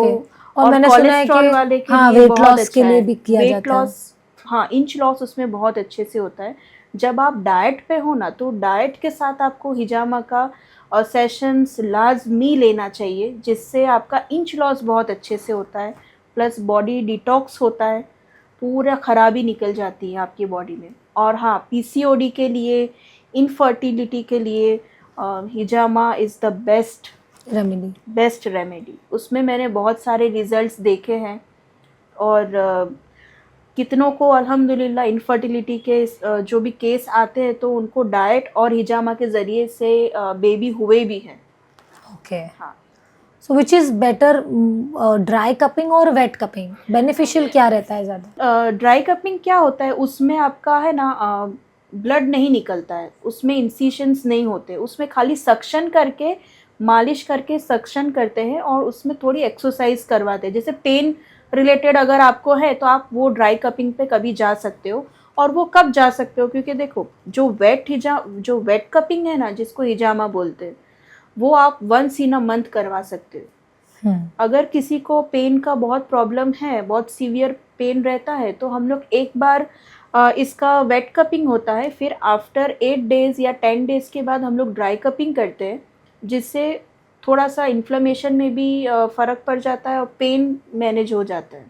और मैंने सुना है कि वाले के हाँ, लिए वेट बहुत लॉस अच्छा के लिए है। भी किया वेट जाता है। लॉस, हाँ, इंच लॉस उसमें बहुत अच्छे से होता है। जब आप डाइट पे हो ना, तो डाइट के साथ आपको हिजामा का सेशंस लाजमी लेना चाहिए, जिससे आपका इंच लॉस बहुत अच्छे से होता है, प्लस बॉडी डिटॉक्स होता है, पूरा खराबी निकल जाती है आपकी बॉडी में। और हाँ, पीसीओडी के लिए, इनफर्टिलिटी के लिए हिजामा इज़ द बेस्ट रेमेडी। उसमें मैंने बहुत सारे रिजल्ट्स देखे हैं और कितनों को अल्हम्दुलिल्लाह इनफर्टिलिटी के जो भी केस आते हैं तो उनको डाइट और हिजामा के ज़रिए से बेबी हुए भी हैं। ओके, हाँ। So which is better, dry cupping और वेट कपिंग? बेनिफिशियल क्या रहता है ज़्यादा? ड्राई कपिंग क्या होता है, उसमें आपका है ना ब्लड नहीं निकलता है, उसमें इंसिशंस नहीं होते, उसमें खाली सक्शन करके, मालिश करके सक्शन करते हैं और उसमें थोड़ी एक्सरसाइज करवाते हैं। जैसे पेन रिलेटेड अगर आपको है तो आप वो ड्राई कपिंग पे कभी जा सकते हो। और वो कब जा सकते हो, क्योंकि देखो जो वेट कपिंग है ना, जिसको हिजामा बोलते हैं, वो आप 1 इन अ मंथ करवा सकते हो। अगर किसी को पेन का बहुत प्रॉब्लम है, बहुत सीवियर पेन रहता है, तो हम लोग एक बार इसका वेट कपिंग होता है, फिर आफ्टर 8 डेज़ या 10 डेज़ के बाद हम लोग ड्राई कपिंग करते हैं, जिससे थोड़ा सा इन्फ्लेमेशन में भी फ़र्क पड़ जाता है और पेन मैनेज हो जाता है।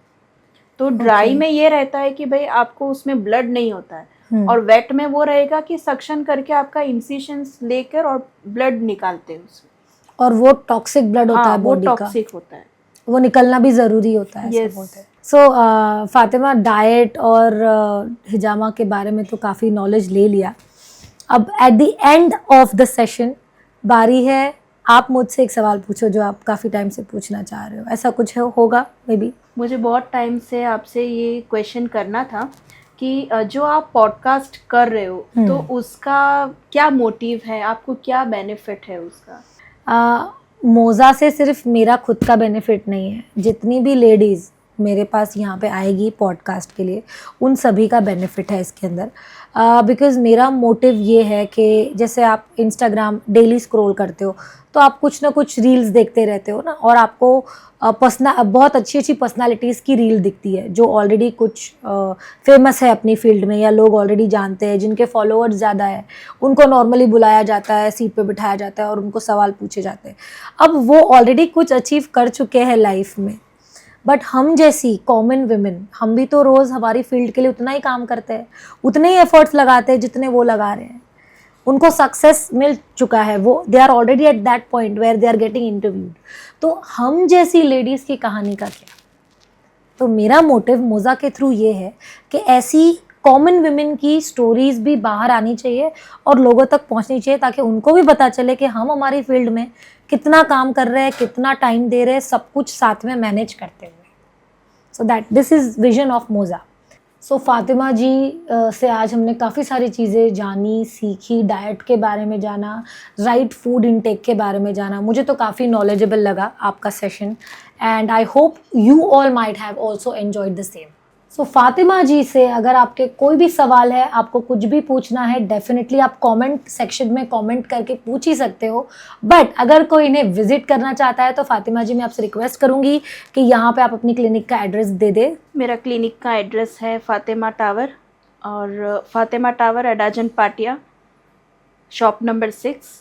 तो ड्राई में ये रहता है कि भाई आपको उसमें ब्लड नहीं होता है, और वेट में वो रहेगा कि सक्शन करके आपका इंसिशंस लेकर और ब्लड निकालते हैं उसमें। और वो टॉक्सिक ब्लड होता है बॉडी का, वो टॉक्सिक होता है, वो निकलना भी ज़रूरी होता है। yes. सो फातिमा, डाइट और हिजामा के बारे में तो काफ़ी नॉलेज ले लिया। अब at the end of the session बारी है, आप मुझसे एक सवाल पूछो जो आप काफ़ी टाइम से पूछना चाह रहे हो। ऐसा कुछ होगा? मे बी मुझे बहुत टाइम से आपसे ये क्वेश्चन करना था कि जो आप पॉडकास्ट कर रहे हो तो उसका क्या मोटिव है, आपको क्या बेनिफिट है उसका? मोज़ा से सिर्फ मेरा खुद का बेनिफिट नहीं है, जितनी भी लेडीज़ मेरे पास यहाँ पे आएगी पॉडकास्ट के लिए, उन सभी का बेनिफिट है इसके अंदर। बिकॉज़ मेरा मोटिव ये है कि जैसे आप इंस्टाग्राम डेली स्क्रॉल करते हो तो आप कुछ ना कुछ रील्स देखते रहते हो ना, और आपको बहुत अच्छी अच्छी पर्सनालिटीज़ की रील दिखती है जो ऑलरेडी कुछ फेमस है अपनी फील्ड में, या लोग ऑलरेडी जानते हैं, जिनके फॉलोअर्स ज़्यादा है, उनको नॉर्मली बुलाया जाता है, सीट पे बिठाया जाता है और उनको सवाल पूछे जाते हैं। अब वो ऑलरेडी कुछ अचीव कर चुके हैं लाइफ में, बट हम जैसी कॉमन विमेन, हम भी तो रोज़ हमारी फील्ड के लिए उतना ही काम करते हैं, उतने ही एफर्ट्स लगाते हैं जितने वो लगा रहे हैं। उनको सक्सेस मिल चुका है, वो they are already at that point where they are getting interviewed. तो हम जैसी लेडीज़ की कहानी का क्या? तो मेरा मोटिव मोज़ा के थ्रू ये है कि ऐसी कॉमन विमेन की स्टोरीज़ भी बाहर आनी चाहिए और लोगों तक पहुंचनी चाहिए, ताकि उनको भी पता चले कि हम हमारी फील्ड में कितना काम कर रहे हैं, कितना टाइम दे रहे हैं, सब कुछ साथ में मैनेज करते हुए. So that this is vision of Moza. So Fatima ji से आज हमने काफ़ी सारी चीज़ें जानी, सीखी, डाइट के बारे में जाना, राइट फूड इनटेक के बारे में जाना. मुझे तो काफ़ी नॉलेजेबल लगा आपका session and I hope you all might have also enjoyed the same. So Fatima ji से अगर आपके कोई भी सवाल है, आपको कुछ भी पूछना है, डेफिनेटली आप कमेंट सेक्शन में कमेंट करके पूछ ही सकते हो. बट अगर कोई इन्हें विजिट करना चाहता है तो फातिमा जी मैं आपसे रिक्वेस्ट करूंगी कि यहाँ पे आप अपनी क्लिनिक का एड्रेस दे दे. मेरा क्लिनिक का एड्रेस है फातिमा टावर, और फातिमा टावर अडाजन पाटिया, शॉप नंबर 6,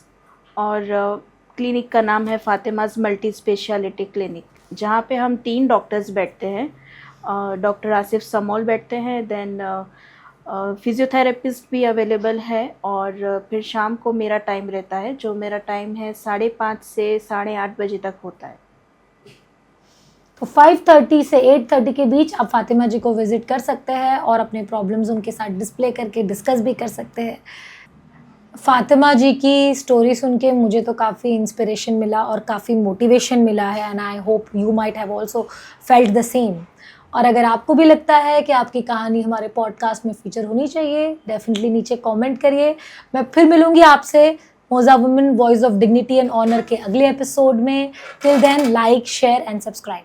और क्लिनिक का नाम है फातिमाज मल्टी स्पेशलिटी क्लिनिक, जहाँ पे हम 3 डॉक्टर्स बैठते हैं. डॉक्टर आसिफ समोल बैठते हैं, देन फिजियोथेरेपिस्ट भी अवेलेबल है, और फिर शाम को मेरा टाइम रहता है, जो मेरा टाइम है 5:30 से 8:30 बजे तक होता है. तो 5:30 से 8:30 के बीच आप फातिमा जी को विजिट कर सकते हैं और अपने प्रॉब्लम्स उनके साथ डिस्प्ले करके डिस्कस भी कर सकते हैं. फातिमा जी की स्टोरी सुन के मुझे तो काफ़ी इंस्पिरेशन मिला और काफ़ी मोटिवेशन मिला है and I hope you might have also felt the same. और अगर आपको भी लगता है कि आपकी कहानी हमारे पॉडकास्ट में फीचर होनी चाहिए, डेफिनेटली नीचे कमेंट करिए. मैं फिर मिलूंगी आपसे मोज़ा women voice of dignity and honour के अगले एपिसोड में. Till then like, share and subscribe.